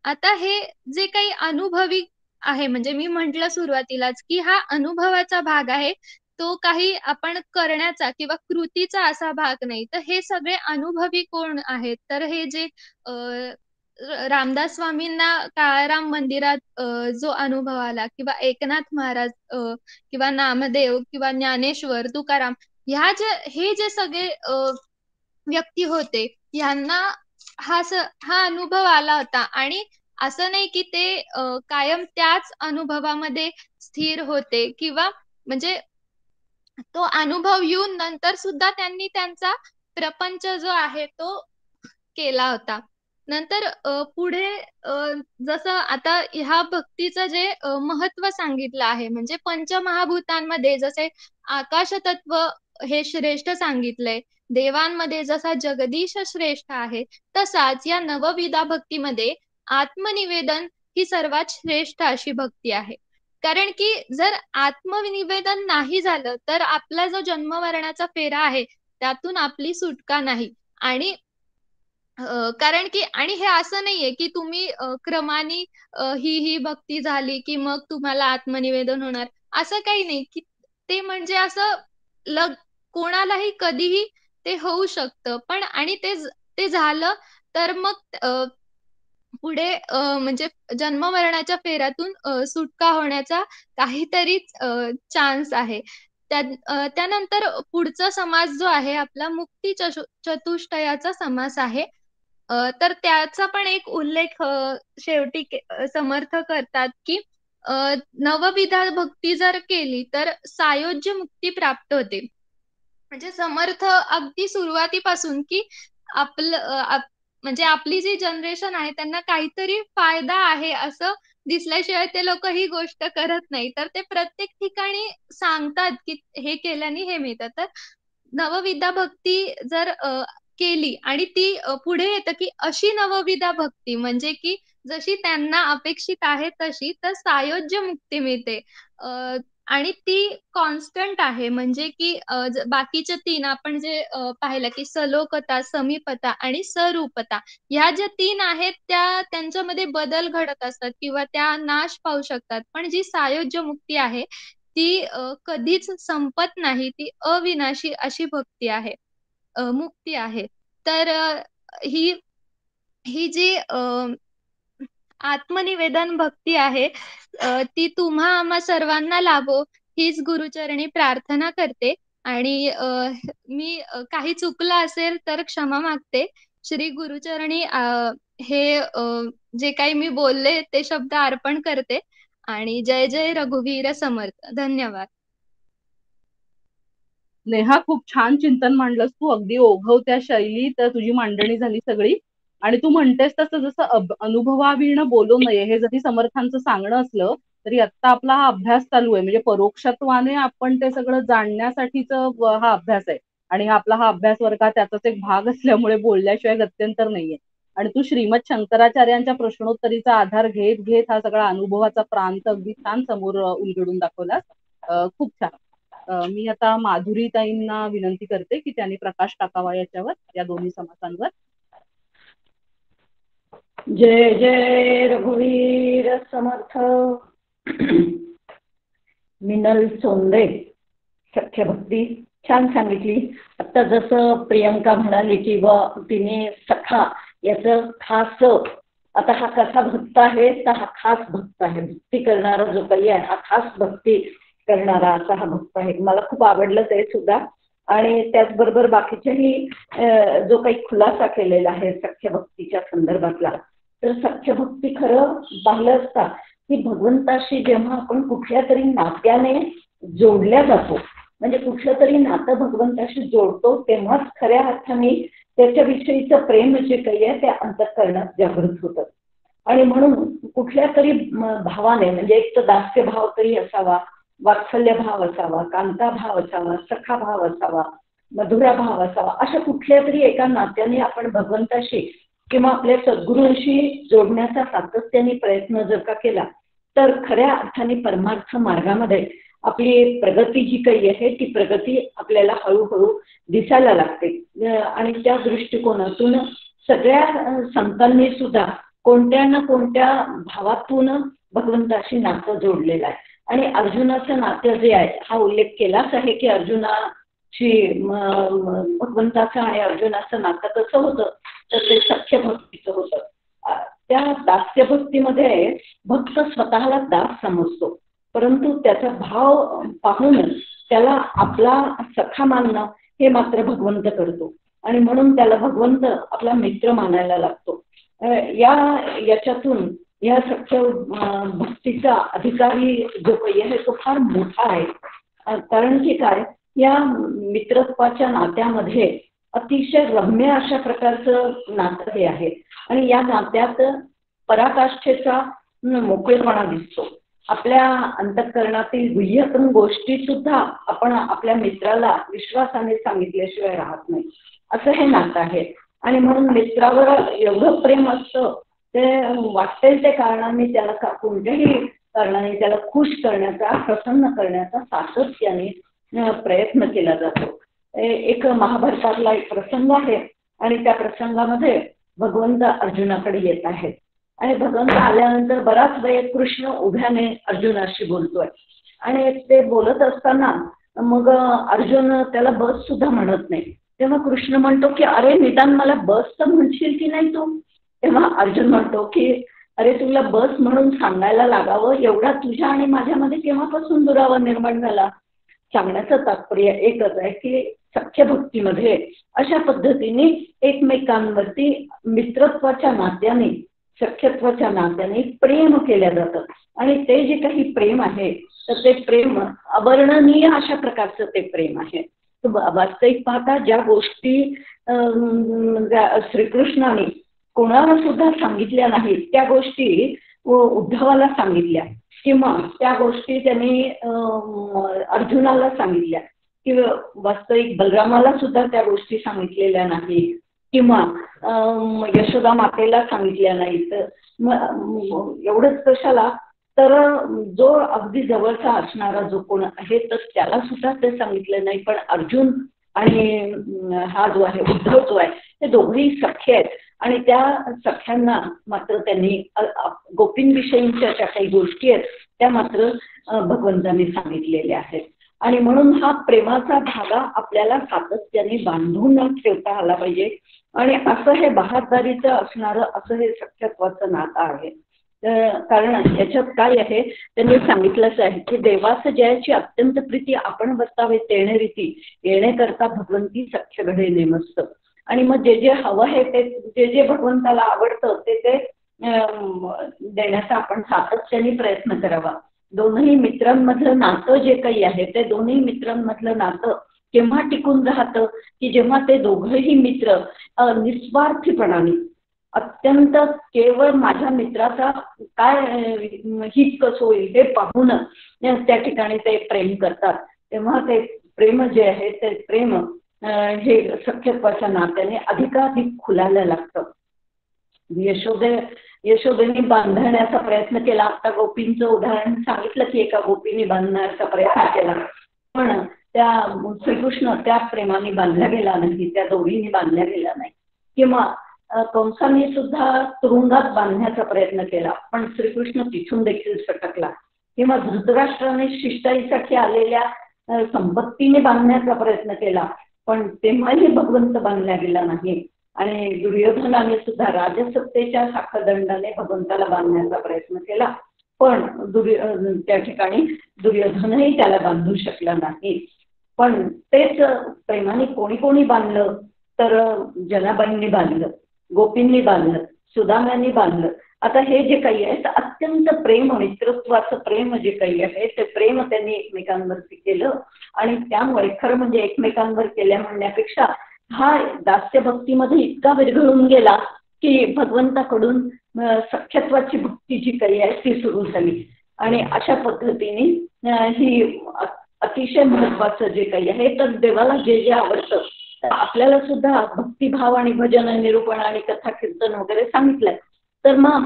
आता हे जे काही अनुभवी आहे म्हणजे मी म्हंटल सुरुवातीलाच की हा अनुभवाचा भाग आहे, तो काही आपण करण्याचा किंवा कृतीचा असा भाग नाही. तर हे सगळे अनुभवी कोण आहेत, तर हे जे रामदास स्वामींना काळाराम मंदिरात जो अनुभव आला किंवा एकनाथ महाराज किंवा नामदेव किंवा ज्ञानेश्वर तुकाराम हे जे सगळे व्यक्ती होते यांना हा अनुभव आला होता. आणि असं नाही की ते कायम त्याच अनुभवामध्ये स्थिर होते किंवा म्हणजे तो अनुभव येऊन नंतर सुद्धा त्यांनी त्यांचा प्रपंच जो आहे तो केला होता. नंतर पुढे जसं आता ह्या भक्तीचं जे महत्व सांगितलं आहे म्हणजे पंचमहाभूतांमध्ये जसे आकाश तत्व हे श्रेष्ठ सांगितलंय, देवांमध्ये जसा जगदीश श्रेष्ठ आहे, तसाच या नवविधा भक्तीमध्ये आत्मनिवेदन ही सर्वात श्रेष्ठ अशी भक्ती आहे. कारण की जर आत्मनिवेदन नाही झालं तर आपला जो जन्ममरणाचा फेरा आहे त्यातून आपली सुटका नाही. आणि कारण की आणि हे असं नाहीये की तुम्ही क्रमाने ही भक्ती झाली की मग तुम्हाला आत्मनिवेदन होणार, असं काही नाही की ते म्हणजे असं लग कोणालाही कधीही ते होऊ शकतं. पण आणि ते झालं तर मग पुढे म्हणजे जन्म मरणाच्या फेऱ्यातून सुटका होण्याचा काहीतरी चान्स आहे. त्यानंतर पुढचा समास जो आहे आपला मुक्ती चतुष्टयाचा समास आहे. तर त्याचा पण एक उल्लेख शेवटी समर्थ करतात की नवविधा भक्ती जर केली तर सायोज्य मुक्ती प्राप्त होते. म्हणजे समर्थ अगदी सुरुवातीपासून की म्हणजे आपली जी जनरेशन आहे त्यांना काहीतरी फायदा आहे असं दिसल्याशिवाय ते लोक ही गोष्ट करत नाही. तर ते प्रत्येक ठिकाणी सांगतात की हे केल्याने हे मिळतं. तर नवविधा भक्ती जर केली आणि ती पुढे येतं की अशी नवविधा भक्ती म्हणजे की जशी त्यांना अपेक्षित आहे तशी, तर सायोज्य मुक्ती मिळते. आणि ती कॉन्स्टंट आहे. म्हणजे की बाकीच्या 3 आपण जे पाहिलं की सलोकता, समीपता आणि सरूपता, ह्या ज्या 3 आहेत त्या त्यांच्यामध्ये बदल घडत असतात किंवा त्या नाश पावू शकतात. पण जी सायोज्य मुक्ती आहे ती कधीच संपत नाही, ती अविनाशी अशी भक्ती आहे, मुक्ती आहे. तर ही ही जी आत्मनिवेदन भक्ती आहे ती तुम्हा आम्हा सर्वांना लाभो हीच गुरुचरणी प्रार्थना करते. आणि मी काही चुकलं असेल तर क्षमा मागते. श्री गुरुचरणी हे जे काही मी बोलले ते शब्द अर्पण करते. आणि जय जय रघुवीर समर्थ. धन्यवाद. नेहा, खूप छान चिंतन मांडलंस तू. अगदी ओघवत्या शैलीत तुझी मांडणी झाली सगळी. आणि तू म्हणतेस तसं जसं अनुभवाविणं बोलू नये हे जरी समर्थांचं सांगणं असलं तरी आता आपला हा अभ्यास चालू आहे. म्हणजे परोक्षत्वाने आपण ते सगळं जाणण्यासाठीच हा अभ्यास आहे. आणि हा अभ्यास वर्ग त्याचाच एक भाग असल्यामुळे बोलल्याशिवाय गत्यंतर नाहीये. आणि तू श्रीमद शंकराचार्यांच्या प्रश्नोत्तरीचा आधार घेत घेत हा सगळा अनुभवाचा प्रांत अगदी छान समोर उलगडून दाखवलास. खूप छान. मी आता माधुरीताईंना विनंती करते की त्यांनी प्रकाश टाकावा याच्यावर, या दोन्ही समासांवर. जय जय रघुवीर समर्थ. मिनल सोंदे, सख्य भक्ती छान सांगितली. आता जसं प्रियंका म्हणाली की तिने सखा याचं खास, आता हा कसा भक्त आहे तर हा खास भक्त आहे. भक्ती करणारा जो काही आहे हा खास भक्ती करणारा असा हा भक्त आहे. मला खूप आवडलं ते सुद्धा. आणि त्याचबरोबर बाकीच्याही जो काही खुलासा केलेला आहे सख्य भक्तीच्या संदर्भातला, तर सख्य भक्ती खरं पाहिलं असता की भगवंताशी जेव्हा आपण कुठल्या तरी नात्याने जोडल्या जातो, म्हणजे कुठलं तरी नातं भगवंताशी जोडतो, तेव्हाच खऱ्या अर्थाने त्याच्याविषयीचं प्रेम जे काही आहे ते अंतःकरणात जागृत होतं. आणि म्हणून कुठल्या तरी भावाने, म्हणजे एक तर दास्य भाव तरी असावा, वात्सल्य भाव असावा, कांता भाव असावा, सखा भाव असावा, मधुरा भाव असावा, अशा कुठल्या तरी एका नात्याने आपण भगवंताशी किंवा आपल्या सद्गुरूंशी जोडण्याचा सातत्याने प्रयत्न जर का केला तर खऱ्या अर्थाने परमार्थ मार्गामध्ये आपली प्रगती जी काही आहे ती प्रगती आपल्याला हळूहळू दिसायला लागते. आणि त्या दृष्टिकोनातून सगळ्या संतांनी सुद्धा कोणत्या ना कोणत्या भावातून भगवंताशी नातं जोडलेलं आहे. आणि अर्जुनाचं नातं जे आहे हा उल्लेख केलाच आहे की अर्जुनाची भगवंताचं आणि अर्जुनाचं नातं कसं होतं तर ते सख्य भक्तीचं होतं. त्या दास्य भक्तीमध्ये भक्त स्वतःला दास समजतो, परंतु त्याचा भाव पाहून त्याला आपला सखा मानणं हे मात्र भगवंत करतो आणि म्हणून त्याला भगवंत आपला मित्र मानायला लागतो. याच्यातून या सख्य भक्तीचा अधिकारी जो काही आहे तो फार मोठा आहे. कारण की काय, या मित्रत्वाच्या नात्यामध्ये अतिशय रम्य अशा प्रकारचं नातं हे आहे आणि या नात्यात पराकाष्ठेचा मोकळेपणा दिसतो. आपल्या अंतःकरणातील गुह्यतम गोष्टी सुद्धा आपण आपल्या मित्राला विश्वासाने सांगितल्याशिवाय राहत नाही, असं हे नातं आहे. आणि म्हणून मित्रावर एवढं प्रेम असतं ते वाटेल त्या कारणाने त्याला कोणत्याही कारणाने त्याला खुश करण्याचा, प्रसन्न करण्याचा सातत्याने प्रयत्न केला जातो. एक महाभारतातला एक प्रसंग आहे आणि त्या प्रसंगामध्ये भगवंत अर्जुनाकडे येत आहेत आणि भगवंत आल्यानंतर बराच वेळ कृष्ण उभ्याने अर्जुनाशी बोलतोय आणि ते बोलत असताना मग अर्जुन त्याला बस सुद्धा म्हणत नाही. तेव्हा कृष्ण म्हणतो की अरे निदान मला बस तर म्हणशील की नाही तू. तेव्हा अर्जुन म्हणतो की अरे तुला बस म्हणून सांगायला लागावं एवढा तुझ्या आणि माझ्यामध्ये केव्हापासून दुरावा निर्माण झाला. सांगण्याचं तात्पर्य एकच आहे की सख्य भक्तीमध्ये अशा पद्धतीने एकमेकांवरती मित्रत्वाच्या नात्याने, सख्यत्वाच्या नात्याने प्रेम केल्या जातं आणि ते जे काही प्रेम आहे तर ते प्रेम अवर्णनीय अशा प्रकारचं ते प्रेम आहे. वास्तविक पाहता ज्या गोष्टी श्रीकृष्णाने कोणाला सुद्धा सांगितल्या नाहीत त्या गोष्टी उद्धवाला सांगितल्या किंवा त्या गोष्टी त्यांनी अर्जुनाला सांगितल्या किंवा वास्तविक बलरामाला सुद्धा त्या गोष्टी सांगितलेल्या नाही किंवा यशोदा मातेला सांगितल्या नाहीत. एवढंच कशाला तर जो अगदी जवळचा असणारा जो कोण आहे तर त्याला सुद्धा ते सांगितलं नाही. पण अर्जुन आणि हा जो आहे उद्धव जो आहे ते दोघेही सख्य आहेत आणि त्या सख्यांना मात्र त्यांनी गोपींविषयीच्या ज्या काही गोष्टी आहेत त्या मात्र भगवंतांनी सांगितलेल्या आहेत. आणि म्हणून हा प्रेमाचा धागा आपल्याला सातत्याने बांधून ठेवता आला पाहिजे आणि असं हे बहादरीचं असणारं असं हे सख्यत्वाचं नातं आहे. कारण याच्यात काय आहे त्यांनी सांगितलंच आहे की देवास जयाची अत्यंत प्रीती आपण बसतावे तेणे रीती येणे करता भगवंती सख्य घडे नेमस्त. आणि मग जे जे हवं आहे ते जे जे भगवंताला आवडतं ते ते देण्याचा आपण सातत्याने प्रयत्न करावा. दोनही मित्रांमधलं नातं जे काही आहे ते दोन्ही मित्रांमधलं नातं केव्हा टिकून राहतं की जेव्हा ते दोघंही मित्र निस्वार्थीपणाने अत्यंत केवळ माझ्या मित्राचा काय हित कसं होईल हे पाहून त्या ठिकाणी ते प्रेम करतात. तेव्हा ते प्रेम जे आहे ते प्रेम हे सख्यत्वाच्या नात्याने अधिकाधिक खुलायला लागतं. यशोदेने बांधण्याचा प्रयत्न केला. आता गोपींचं उदाहरण सांगितलं की एका गोपीने बांधण्याचा प्रयत्न केला पण त्या श्रीकृष्ण त्या प्रेमाने बांधल्या गेला नाही, त्या दोघींनी बांधल्या गेला नाही. किंवा कंसाने सुद्धा तुरुंगात बांधण्याचा प्रयत्न केला पण श्रीकृष्ण तिथून देखील सटकला. किंवा धृतराष्ट्राने शिष्टाईसाठी आलेल्या संपत्तीने बांधण्याचा प्रयत्न केला पण तेव्हाही भगवंत बांधला गेला नाही. आणि दुर्योधनाने सुद्धा राजसत्तेच्या साखळदंडाने भगवंताला बांधण्याचा प्रयत्न केला पण त्या ठिकाणी दुर्योधनही त्याला बांधू शकला नाही. पण तेच प्रेमाने कोणी कोणी बांधलं तर जनाबाईंनी बांधलं, गोपींनी बांधलं, सुदाम्यांनी बांधलं. आता हे जे काही आहे तर अत्यंत प्रेम, मित्रत्वाचं प्रेम जे काही आहे ते प्रेम त्यांनी एकमेकांवरती केलं आणि त्यामुळे खरं म्हणजे एकमेकांवर केल्या म्हणण्यापेक्षा हा दास्य भक्तीमध्ये इतका विरघळून गेला की भगवंताकडून सख्यत्वाची भक्ती जी काही आहे ती सुरू झाली. आणि अशा पद्धतीने ही अतिशय महत्वाचं जे काही आहे, तर देवाला जे जे आवडतं आपल्याला सुद्धा भक्तिभाव आणि भजन निरूपण आणि कथा कीर्तन वगैरे सांगितलंय. तर मग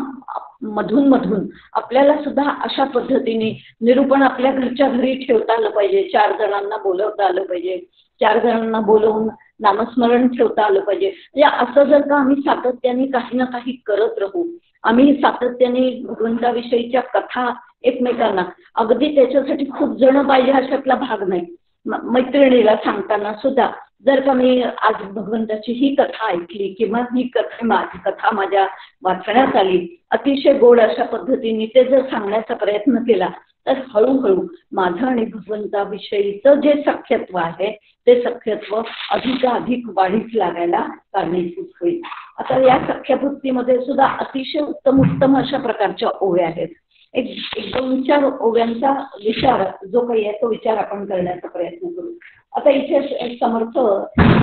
मधून मधून आपल्याला सुद्धा अशा पद्धतीने निरूपण आपल्या घरच्या घरी ठेवता आलं पाहिजे. 4 जणांना बोलवता आलं पाहिजे, 4 जणांना बोलवून नामस्मरण ठेवता आलं पाहिजे. म्हणजे असं जर का आम्ही सातत्याने काही ना काही करत राहू, आम्ही सातत्याने भगवंताविषयीच्या कथा एकमेकांना, अगदी त्याच्यासाठी खूप जण पाहिजे अशातला भाग नाही. मैत्रिणीला सांगताना सुद्धा जर का मी आज भगवंताची ही कथा ऐकली किंवा ही कथा माझ्या वाचण्यात आली, अतिशय गोड अशा पद्धतीने ते जर सांगण्याचा प्रयत्न केला, तर हळूहळू माझं आणि भगवंताविषयीचं जे सख्यत्व आहे ते सख्यत्व अधिकाधिक वाढीस लागायला कारणीभूत होईल. आता या सख्यभक्तीमध्ये सुद्धा अतिशय उत्तम उत्तम अशा प्रकारच्या ओव्या आहेत. एक 2-4 ओव्यांचा विचार जो काही आहे तो विचार आपण करण्याचा प्रयत्न करू. आता इथे समर्थ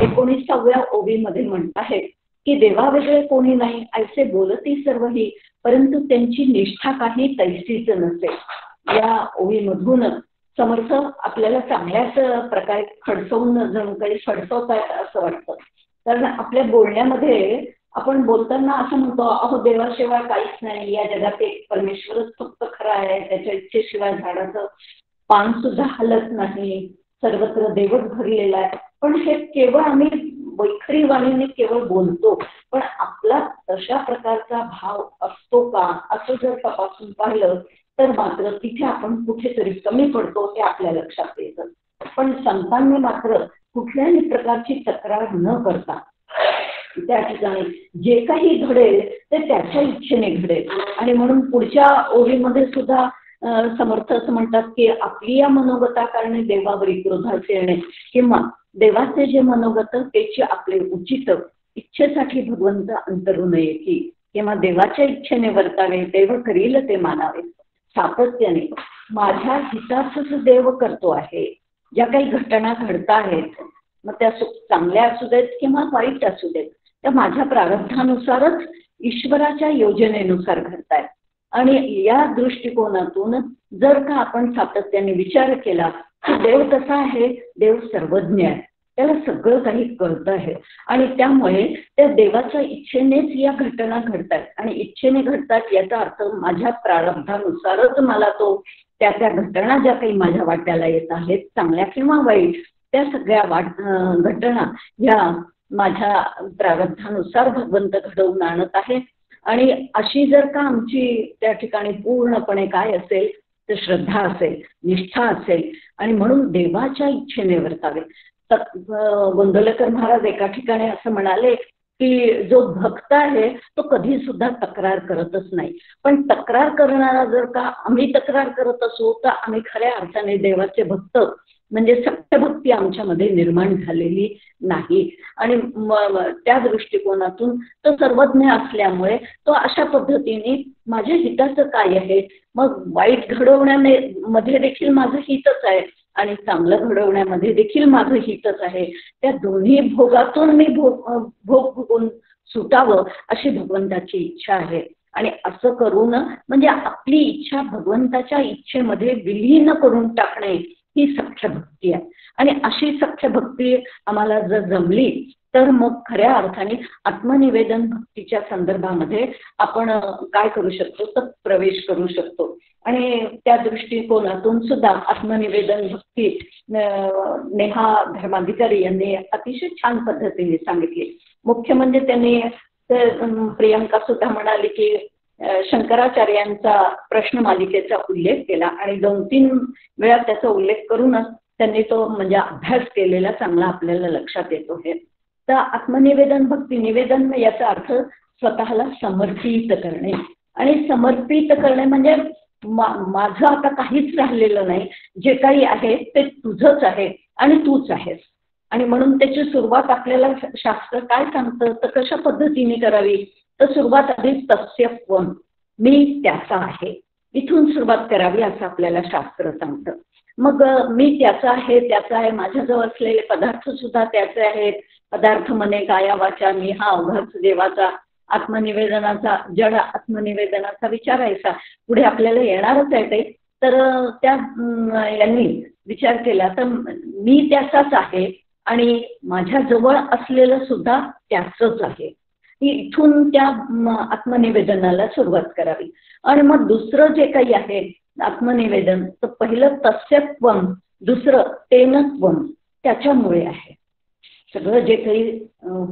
19व्या ओवीमध्ये म्हणत आहेत की देवा वेगळे कोणी नाही ऐसे बोलती सर्वही, परंतु त्यांची निष्ठा काही तैसीच नसे. या ओवीमधून समर्थ आपल्याला चांगल्याच प्रकारे खडसवून जणू काही फडसवतात असं वाटतं. कारण आपल्या बोलण्यामध्ये आपण बोलताना असं म्हणतो, अहो देवाशिवाय काहीच नाही, या जगात एक परमेश्वरच फक्त खरा आहे, त्याच्या इच्छेशिवाय झाडाचं पान सुद्धा हलत नाही, सर्वत्र देवच भरलेला आहे. पण हे केवळ आम्ही वैखरी वाणीने केवळ बोलतो, पण आपला तशा प्रकारचा भाव असतो का असं जर तपासून पाहिलं तर मात्र तिथे आपण कुठेतरी कमी पडतो हे आपल्या लक्षात येतं. पण संतांनी मात्र कुठल्याही प्रकारची तक्रार न करता त्या ठिकाणी जे काही घडेल ते त्याच्या इच्छेने घडेल. आणि म्हणून पुढच्या ओवीमध्ये सुद्धा समर्थ असं म्हणतात की आपली या मनोगता कारणे देवावरी क्रोधाचे येणे, किंवा देवाचे जे मनोगत त्याची आपले उचित इच्छेसाठी भगवंत अंतरू नये की, किंवा देवाच्या इच्छेने वर्तावे, देव करील ते मानावे. सातत्याने माझ्या हिताचंच देव करतो आहे. ज्या काही घटना घडत आहेत, मग त्या चांगल्या असू देत किंवा वाईट असू देत, त्या माझ्या प्रारब्धानुसारच ईश्वराच्या योजनेनुसार घडतायत. आणि या दृष्टिकोनातून जर का आपण सातत्याने विचार केला की देव कसा आहे, देव सर्वज्ञ आहे, त्याला सगळं काही कळत आहे. आणि त्यामुळे त्या देवाच्या इच्छेनेच या घटना घडतात. आणि इच्छेने घडतात याचा अर्थ माझ्या प्रारब्धानुसारच मला तो त्या घटना ज्या काही माझ्या वाट्याला येत आहेत, चांगल्या किंवा वाईट, त्या सगळ्या घटना ह्या माझ्या प्रारब्धानुसार भगवंत घडवून आणत आहे. आणि अशी जर का आमची त्या ठिकाणी पूर्णपणे काय असेल तर श्रद्धा असेल, निष्ठा असेल, आणि म्हणून देवाच्या इच्छेने वर्तावे. गोंदवलेकर महाराज एका ठिकाणी असं म्हणाले की जो भक्त आहे तो कधी सुद्धा तक्रार करतच नाही. पण तक्रार करणारा जर का आम्ही तक्रार करत असू तर आम्ही खऱ्या अर्थाने देवाचे भक्त म्हणजे सत्यभक्ती आमच्यामध्ये निर्माण झालेली नाही. आणि त्या दृष्टिकोनातून तो सर्वज्ञ असल्यामुळे तो अशा पद्धतीने माझ्या हिताचं काय आहे, मग वाईट घडवण्यामध्ये देखील माझं हितच आहे आणि चांगलं घडवण्यामध्ये देखील माझं हितच आहे. त्या दोन्ही भोगातून मी भोग भोगून सुटावं अशी भगवंताची इच्छा आहे. आणि असं करून म्हणजे आपली इच्छा भगवंताच्या इच्छेमध्ये विलीन करून टाकणे ही सख्य भक्ती आहे. आणि अशी सख्य भक्ती आम्हाला जर जमली तर मग खऱ्या अर्थाने आत्मनिवेदन भक्तीच्या संदर्भामध्ये आपण काय करू शकतो तर प्रवेश करू शकतो. आणि त्या दृष्टिकोनातून सुद्धा आत्मनिवेदन भक्ती नेहा धर्माधिकारी यांनी अतिशय छान पद्धतीने सांगितली. मुख्य म्हणजे त्यांनी प्रियंका सुद्धा म्हणाली की शंकराचार्यांचा प्रश्न मालिकेचा उल्लेख केला आणि 2-3 वेळा त्याचा उल्लेख करूनच त्यांनी तो म्हणजे अभ्यास केलेला चांगला आपल्याला लक्षात येतो. हे तर आत्मनिवेदन भक्ती, निवेदन याचा अर्थ स्वतःला समर्पित करणे. आणि समर्पित करणे म्हणजे माझं आता काहीच राहिलेलं नाही, जे काही आहे ते तुझंच आहे आणि तूच आहेस. आणि म्हणून त्याची सुरुवात आपल्याला शास्त्र काय सांगतं तर कशा पद्धतीने करावी तर सुरुवात आधीच तस्य त्वं, मी त्याचा आहे, इथून सुरुवात करावी असं आपल्याला शास्त्र सांगतं. मग मी त्याचा आहे, माझ्याजवळ असलेले पदार्थ सुद्धा त्याचे आहेत. पदार्थ म्हणे काया वाचा मी हा अवघाच देवाचा, आत्मनिवेदनाचा जड आत्मनिवेदनाचा विचारायचा. पुढे आपल्याला येणारच आहे ते. तर त्या यांनी विचार केला तर मी त्याचाच आहे आणि माझ्या जवळ असलेलं सुद्धा त्याचंच आहे. इथून त्या आत्मनिवेदनाला सुरुवात करावी. आणि मग दुसरं जे काही आहे आत्मनिवेदन, तर पहिलं तस्यत्वम, दुसरं तेनत्वम, त्याच्यामुळे आहे. सगळं जे काही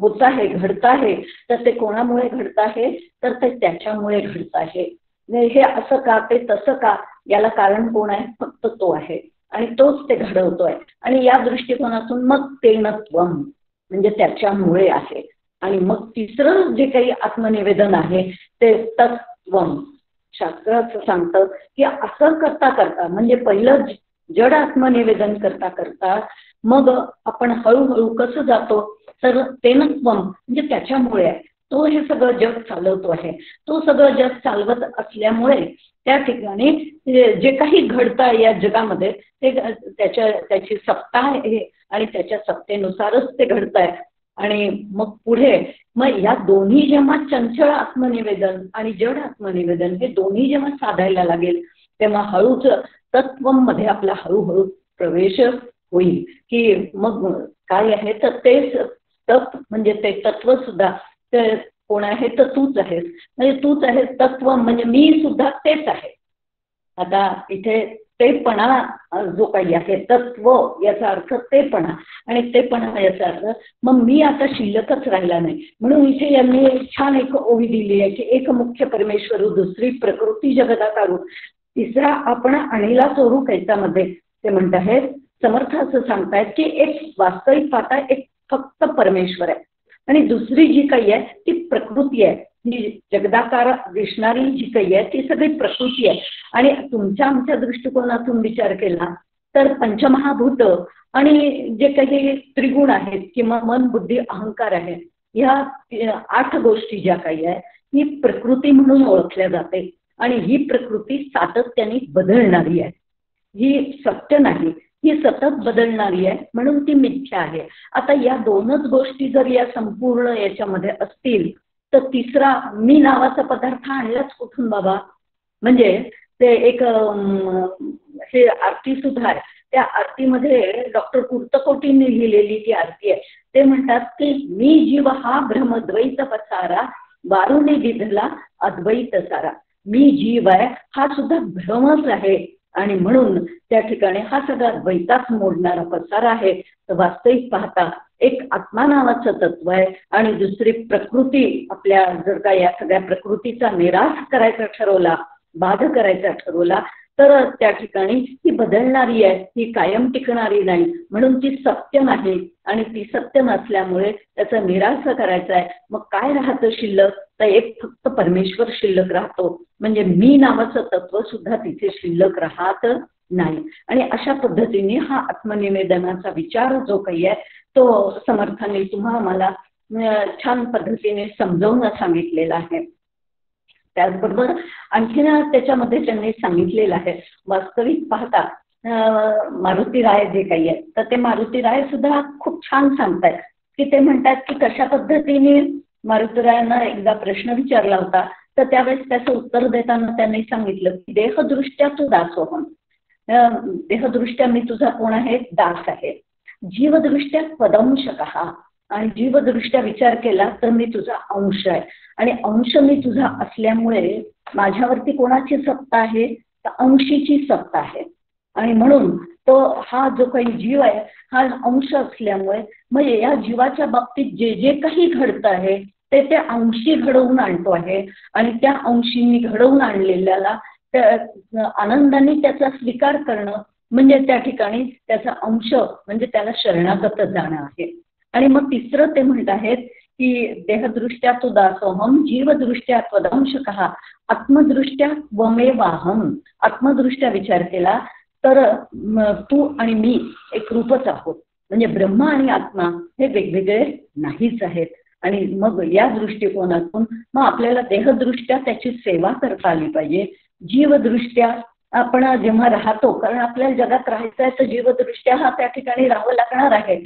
होत आहे घडत आहे तर ते कोणामुळे घडत आहे, तर ते त्याच्यामुळे घडत आहे. हे असं का ते तसं का, याला कारण कोण आहे, फक्त तो आहे आणि तोच ते घडवतोय. आणि या दृष्टिकोनातून मग तेनत्वम म्हणजे त्याच्यामुळे आहे. आणि मग तिसरं जे काही आत्मनिवेदन आहे ते तत्वम. शास्त्र असं सांगतं की असं करता करता, म्हणजे पहिलं जड आत्मनिवेदन करता करता मग आपण हळूहळू कसं जातो, तर तेनत्वम म्हणजे त्याच्यामुळे आहे. तो हे सगळं जग चालवतो आहे. तो सगळं जग चालवत असल्यामुळे त्या ठिकाणी जे काही घडतं या जगामध्ये ते त्याची सत्ता आहे आणि त्याच्या सत्तेनुसारच ते घडत आहे. आणि मग पुढे मग या दोन्ही जेव्हा चंचल आत्मनिवेदन आणि जड आत्मनिवेदन हे दोन्ही जेव्हा साधायला लागेल तेव्हा हळूच तत्वम मध्ये आपला हळूहळू प्रवेश होईल. की मग काय आहे, तर तेच तत्व म्हणजे ते तत्व सुद्धा ते कोण आहे, तर तूच आहेस. म्हणजे तूच आहेस तत्व म्हणजे मी सुद्धा तेच आहे. आता इथे तेपणा जो काही आहे, तत्व याचा अर्थ तेपणा आणि तेपणा याचा अर्थ मग मी आता शिल्लकच राहिला नाही. म्हणून इथे यांनी छान एक ओवी दिली आहे की एक मुख्य परमेश्वरू, दुसरी प्रकृती जगदाकारू, तिसरा आपण आणीला चोरू कैच्यामध्ये. ते म्हणत आहेत समर्थ असं सांगतायत की एक वास्तविक पाहता एक फक्त परमेश्वर आहे आणि दुसरी जी काही आहे ती प्रकृती आहे. ही जगदाकार दिसणारी जी काही आहे ती सगळी प्रकृती आहे. आणि तुमच्या आमच्या दृष्टिकोनातून विचार केला तर पंचमहाभूत आणि जे काही त्रिगुण आहेत किंवा मन बुद्धी अहंकार आहे, ह्या 8 गोष्टी ज्या काही आहे ही प्रकृती म्हणून ओळखल्या जाते. आणि ही प्रकृती सातत्याने बदलणारी आहे, ही सत्य नाही, ही सतत बदलणारी आहे, म्हणून ती मिथ्या आहे. आता या दोनच गोष्टी जर या संपूर्ण याच्यामध्ये असतील तर तिसरा मी नावाचा पदार्थ आणलाच कुठून बाबा. म्हणजे ते एक हे आरती सुद्धा आहे. त्या आरतीमध्ये डॉक्टर कुर्तकोटींनी लिहिलेली ती आरती आहे. ते म्हणतात की मी जीव हा भ्रमद्वैत पसारा, वारुणी दिधला अद्वैत सारा. मी जीव आहे हा सुद्धा भ्रमच आहे आणि म्हणून त्या ठिकाणी हा सगळा द्वैताच मोडणारा पसारा आहे. तर वास्तविक पाहता एक आत्मा नावाचं तत्व आहे आणि दुसरी प्रकृती. आपल्या जर का या सगळ्या प्रकृतीचा निराश करायचा ठरवला, बाध करायचा ठरवला तर त्या ठिकाणी ती बदलणारी आहे, ती कायम टिकणारी नाही, म्हणून ती सत्य नाही. आणि ती सत्य नसल्यामुळे त्याचा निराश करायचा आहे. मग काय राहतं शिल्लक, तर एक फक्त परमेश्वर शिल्लक राहतो. म्हणजे मी नावाचं तत्व सुद्धा तिथे शिल्लक राहत नाही. आणि अशा पद्धतीने हा आत्मनिवेदनाचा विचार जो काही आहे तो समर्थांनी तुम्हाला मला छान पद्धतीने समजावून सांगितलेला आहे. त्याचबरोबर आणखीन त्याच्यामध्ये त्यांनी सांगितलेलं आहे, वास्तविक पाहता मारुती राय जे काही आहे तर ते मारुती राय सुद्धा खूप छान सांगतायत. की ते म्हणतात की कशा पद्धतीने मारुती रायांना एकदा प्रश्न विचारला होता तर त्यावेळेस त्याचं उत्तर देताना त्यांनी सांगितलं की देहदृष्ट्या तू दासोहम, देहदृष्ट्या मी तुझा कोण आहे, दास आहे. जीवदृष्ट्या पदंशकः, आणि जीवदृष्ट्या विचार केला तर मी तुझा अंश आहे. आणि अंश मी तुझा असल्यामुळे माझ्यावरती कोणाची सत्ता आहे, तर अंशीची सत्ता आहे. आणि म्हणून तो हा जो काही जीव आहे हा अंश असल्यामुळे मग या जीवाच्या बाबतीत जे जे काही घडतं आहे ते ते अंशी घडवून आणतो आहे. आणि त्या अंशींनी घडवून आणलेल्याला आनंदाने त्याचा स्वीकार करणं म्हणजे त्या ठिकाणी त्याचा अंश म्हणजे त्याला शरणागत जाणं आहे. आणि मग तिसरं ते म्हणत आहेत की देहदृष्ट्या तू दासोहम, जीवदृष्ट्या त्वदंशकः, आत्मदृष्ट्या त्वमेवाहम. आत्मदृष्ट्या विचार केला तर तू आणि मी एक रूपच आहोत. म्हणजे ब्रह्म आणि आत्मा हे वेगवेगळे नाहीच आहेत. आणि मग या दृष्टिकोनातून मग आपल्याला देहदृष्ट्या त्याची सेवा करता आली पाहिजे. जीवदृष्ट्या आपण जेव्हा राहतो, कारण आपल्याला जगात राहायचं आहे तर जीवदृष्ट्या हा त्या ठिकाणी राहावं लागणार आहे.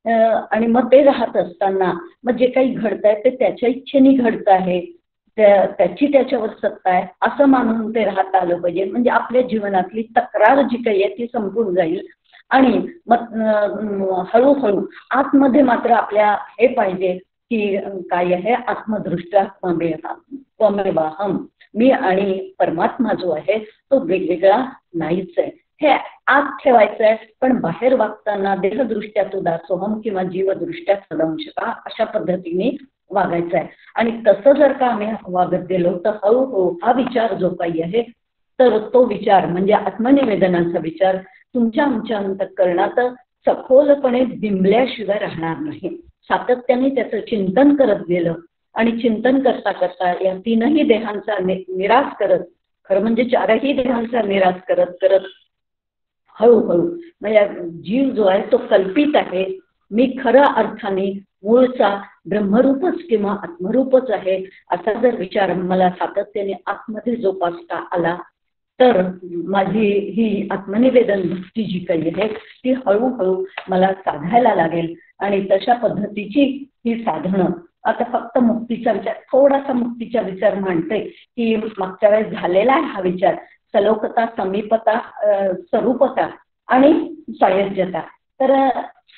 आणि मग ते राहत असताना मग जे काही घडतंय ते त्याच्या इच्छेने घडत आहे, त्याची त्याच्यावर सत्ता आहे असं मानून ते राहता आलं पाहिजे. म्हणजे आपल्या जीवनातली तक्रार जी काही आहे ती संपून जाईल. आणि मग हळूहळू आतमध्ये मात्र आपल्या हे पाहिजे की काय आहे, आत्मदृष्ट्या त्वमेवाहम, मी आणि परमात्मा जो आहे तो वेगवेगळा नाहीच आहे, हे आत ठेवायचं आहे. पण बाहेर वागताना देहदृष्ट्या तू दासोहम किंवा जीवदृष्ट्या सदंशका अशा पद्धतीने वागायचं आहे. आणि तसं जर का आम्ही वागत गेलो तर हळूहळू हा विचार जो काही आहे तर तो विचार म्हणजे आत्मनिवेदनाचा विचार तुमच्या आमच्या अंतःकरणात सखोलपणे बिंबल्याशिवाय राहणार नाही. सातत्याने त्याचं चिंतन करत गेलं आणि चिंतन करता करता या तीनही देहांचा निराश करत, खरं म्हणजे चारही देहांचा निराश करत करत हळूहळू म्हणजे जीव जो आहे तो कल्पित आहे, मी खऱ्या अर्थाने मूळचा ब्रह्मरूपच किंवा आत्मरूपच आहे असा जर विचार मला सातत्याने आतमध्ये जोपासता आला तर माझी ही आत्मनिवेदन भक्ती जी काही आहे ती हळूहळू मला साधायला लागेल. आणि तशा पद्धतीची ही साधनं आता फक्त मुक्तीचा विचार, थोडासा मुक्तीचा विचार मांडते की मागच्या वेळेस झालेला आहे हा विचार, सलोकता, समीपता, स्वरूपता आणि सायुज्यता. तर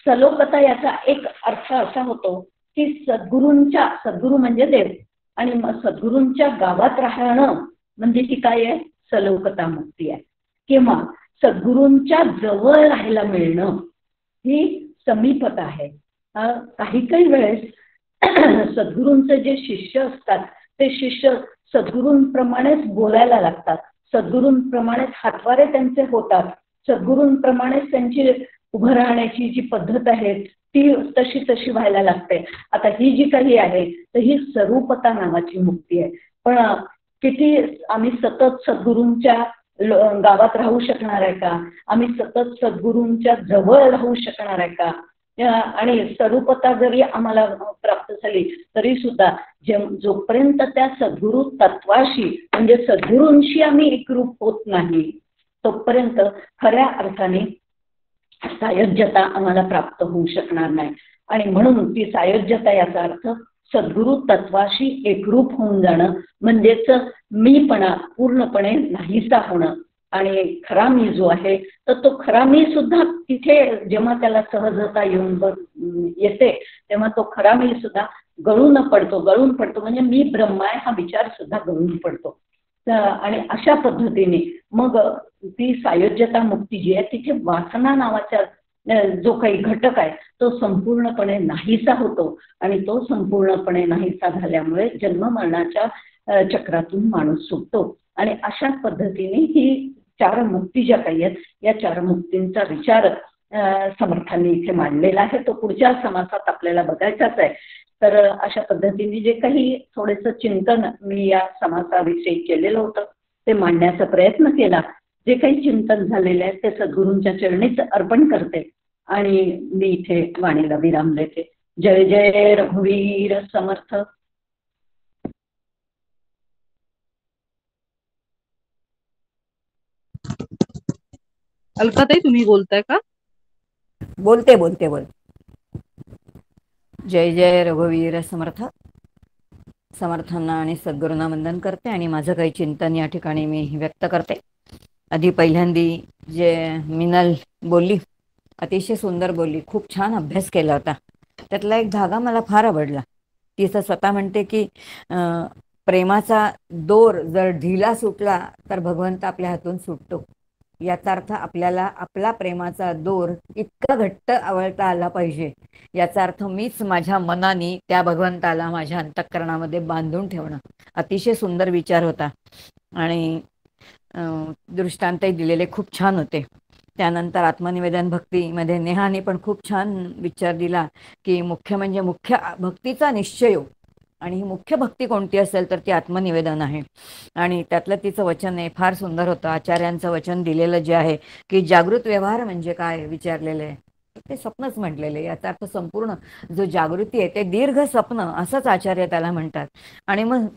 सलोकता याचा एक अर्थ असा होतो की सद्गुरू म्हणजे देव आणि सद्गुरूंच्या गावात राहणं म्हणजे ती काय आहे, सलोकता मुक्ती आहे. किंवा सद्गुरूंच्या जवळ राहायला मिळणं ही समीपता आहे. काही काही वेळेस सद्गुरूंचे जे शिष्य असतात ते शिष्य सद्गुरूंप्रमाणेच बोलायला लागतात, सद्गुरूंप्रमाणेच हातवारे त्यांचे होतात, सद्गुरूंप्रमाणेच त्यांची उभं राहण्याची जी पद्धत आहे ती तशी तशी व्हायला लागते. आता ही जी काही आहे तर ही स्वरूपता नावाची मुक्ती आहे. पण किती आम्ही सतत सद्गुरूंच्या गावात राहू शकणार आहे का, आम्ही सतत सद्गुरूंच्या जवळ राहू शकणार आहे का. आणि स्वरूपता जरी आम्हाला प्राप्त झाली तरी सुद्धा जोपर्यंत त्या सद्गुरू तत्वाशी म्हणजे सद्गुरूंशी आम्ही एकरूप होत नाही तोपर्यंत खऱ्या अर्थाने सायुज्यता आम्हाला प्राप्त होऊ शकणार नाही. आणि म्हणून ती सायुज्यता याचा अर्थ सद्गुरू तत्वाशी एकरूप होऊन जाणं म्हणजेच मीपणा पूर्णपणे नाहीसा होणं. आणि खरा मी जो आहे तर तो खरा मी सुद्धा तिथे जेव्हा त्याला सहजता येते तेव्हा तो खरा मी सुद्धा गळून पडतो म्हणजे मी ब्रह्म आहे हा विचार सुद्धा गळून पडतो. आणि अशा पद्धतीने मग ती सायुज्यता मुक्ती जी आहे तिथे वासना नावाचा जो काही घटक आहे तो संपूर्णपणे नाहीसा होतो. आणि तो संपूर्णपणे नाहीसा झाल्यामुळे जन्म मरणाच्या चक्रातून माणूस सुटतो. आणि अशा पद्धतीने ही चार मुक्ती ज्या काही आहेत या चार मुक्तींचा विचार समर्थांनी इथे मांडलेला आहे. तो पुढच्या समासात आपल्याला बघायचाच आहे. तर अशा पद्धतीने जे काही थोडंसं चिंतन मी या समासाविषयी केलेलं होतं ते मांडण्याचा प्रयत्न केला. जे काही चिंतन झालेले आहे ते सद्गुरूंच्या चरणीच अर्पण करते आणि मी इथे वाणीला विराम देते. जय जय रघुवीर समर्थ. अलकाताई तुम्ही बोलताय का? बोलते. जय जय रघुवीर समर्थ. समर्थांना आणि सद्गुरूंना वंदन करते आणि माझं काही चिंतन या ठिकाणी मी व्यक्त करते. आधी पहिल्यांदी जे मिनल बोलली अतिशय सुंदर बोलली, खूप छान अभ्यास केला होता. त्यातला एक धागा मला फार आवडला. ती असं स्वतः म्हणते की प्रेमाचा दोर जर ढिला सुटला तर भगवंत आपल्या हातून सुटतो. याचा अर्थ आपल्याला आपला प्रेमाचा दोर इतका घट्ट आवळता आला पाहिजे. याचा अर्थ मीच माझ्या मनाने त्या भगवंताला माझ्या अंतःकरणामध्ये बांधून ठेवणं. अतिशय सुंदर विचार होता आणि दृष्टांतही दिलेले खूप छान होते. त्यानंतर आत्मनिवेदन भक्तीमध्ये नेहाने पण खूप छान विचार दिला की मुख्य म्हणजे मुख्य भक्तीचा निश्चय. आणि ही मुख्य भक्ती कोणती असेल तर ती आत्मनिवेदन आहे. आणि त्यातलं तिचं वचन आहे फार सुंदर होतं. आचार्यांचं वचन दिलेलं जे आहे की जागृत व्यवहार म्हणजे काय विचारलेलं आहे ते स्वप्नच म्हटलेले. याचा अर्थ संपूर्ण जो जागृती आहे ते दीर्घ स्वप्न असंच आचार्य त्याला म्हणतात. आणि मग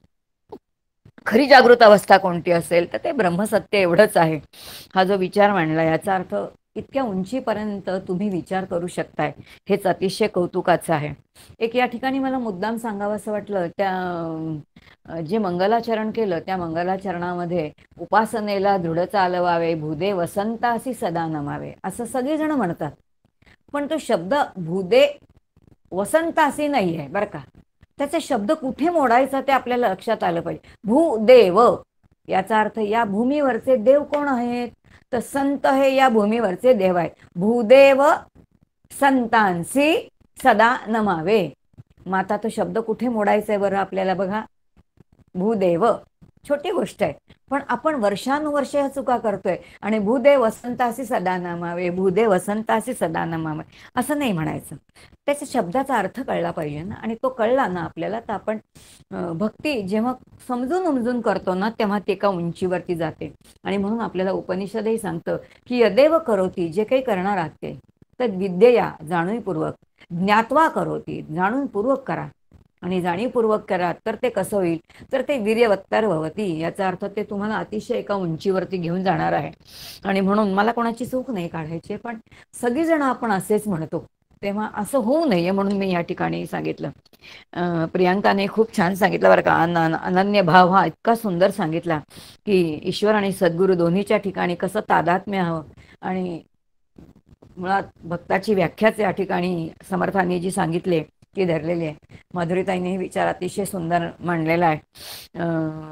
खरी जागृत अवस्था कोणती असेल तर ते ब्रह्मसत्य एवढंच आहे. हा जो विचार मांडला याचा अर्थ इतक्या उंचीपर्यंत तुम्ही विचार करू शकताय, हेच अतिशय कौतुकाचं आहे. एक या ठिकाणी मला मुद्दाम सांगावं असं वाटलं, जे मंगलाचरण केलं त्या मंगलाचरणामध्ये उपासनेला दृढ चालवावे, भूदे वसंतासी सदा नमावे असं सगळीजण म्हणतात. पण तो शब्द भूदे वसंतासी नाही आहे बरं का. त्याचे शब्द कुठे मोडायचा ते आपल्याला लक्षात आलं पाहिजे. भूदेव याचा अर्थ या भूमीवरचे देव कोण आहेत, तर संत हे या भूमीवरचे देव आहेत. भूदेव संतांसी सदा नमावे. मग आता तो शब्द कुठे मोडायचा आहे बरं आपल्याला बघा. भूदेव छोटी गोष्ट आहे, पण आपण वर्षानुवर्ष ह्या चुका करतोय. आणि भूदेव वसंतासी सदा नमावे, भूदेव वसंतासी सदा नमावे असं नाही म्हणायचं. त्याच्या शब्दाचा अर्थ कळला पाहिजे ना. आणि तो कळला ना आपल्याला, तर आपण भक्ती जेव्हा समजून उमजून करतो ना, तेव्हा ते एका उंचीवरती जाते. आणि म्हणून आपल्याला उपनिषदही सांगतं की यदेव करोती, जे काही करणार आहात ते तर विद्यया जाणीवपूर्वक, ज्ञात्वा करोती जाणूनपूर्वक करा. आणि जाणीवपूर्वक करा तर ते कसं होईल, तर ते वीर्यवत्तर भवती. याचा अर्थ ते तुम्हाला अतिशय एका उंचीवरती घेऊन जाणार आहे. आणि म्हणून मला कोणाची चूक नाही काढायची, पण सगळीजण आपण असेच म्हणतो, तेव्हा असं होऊ नये म्हणून मी या ठिकाणी सांगितलं. प्रियांकाने खूप छान सांगितलं बरं का. अनन्य भाव हा इतका सुंदर सांगितला की ईश्वर आणि सद्गुरू दोन्हीच्या ठिकाणी कसं तादात्म्य हवं. आणि मुळात भक्ताची व्याख्याच या ठिकाणी समर्थांनी जी सांगितले ती धरलेली आहे. माधुरीताईने विचार अतिशय सुंदर मांडलेला आहे.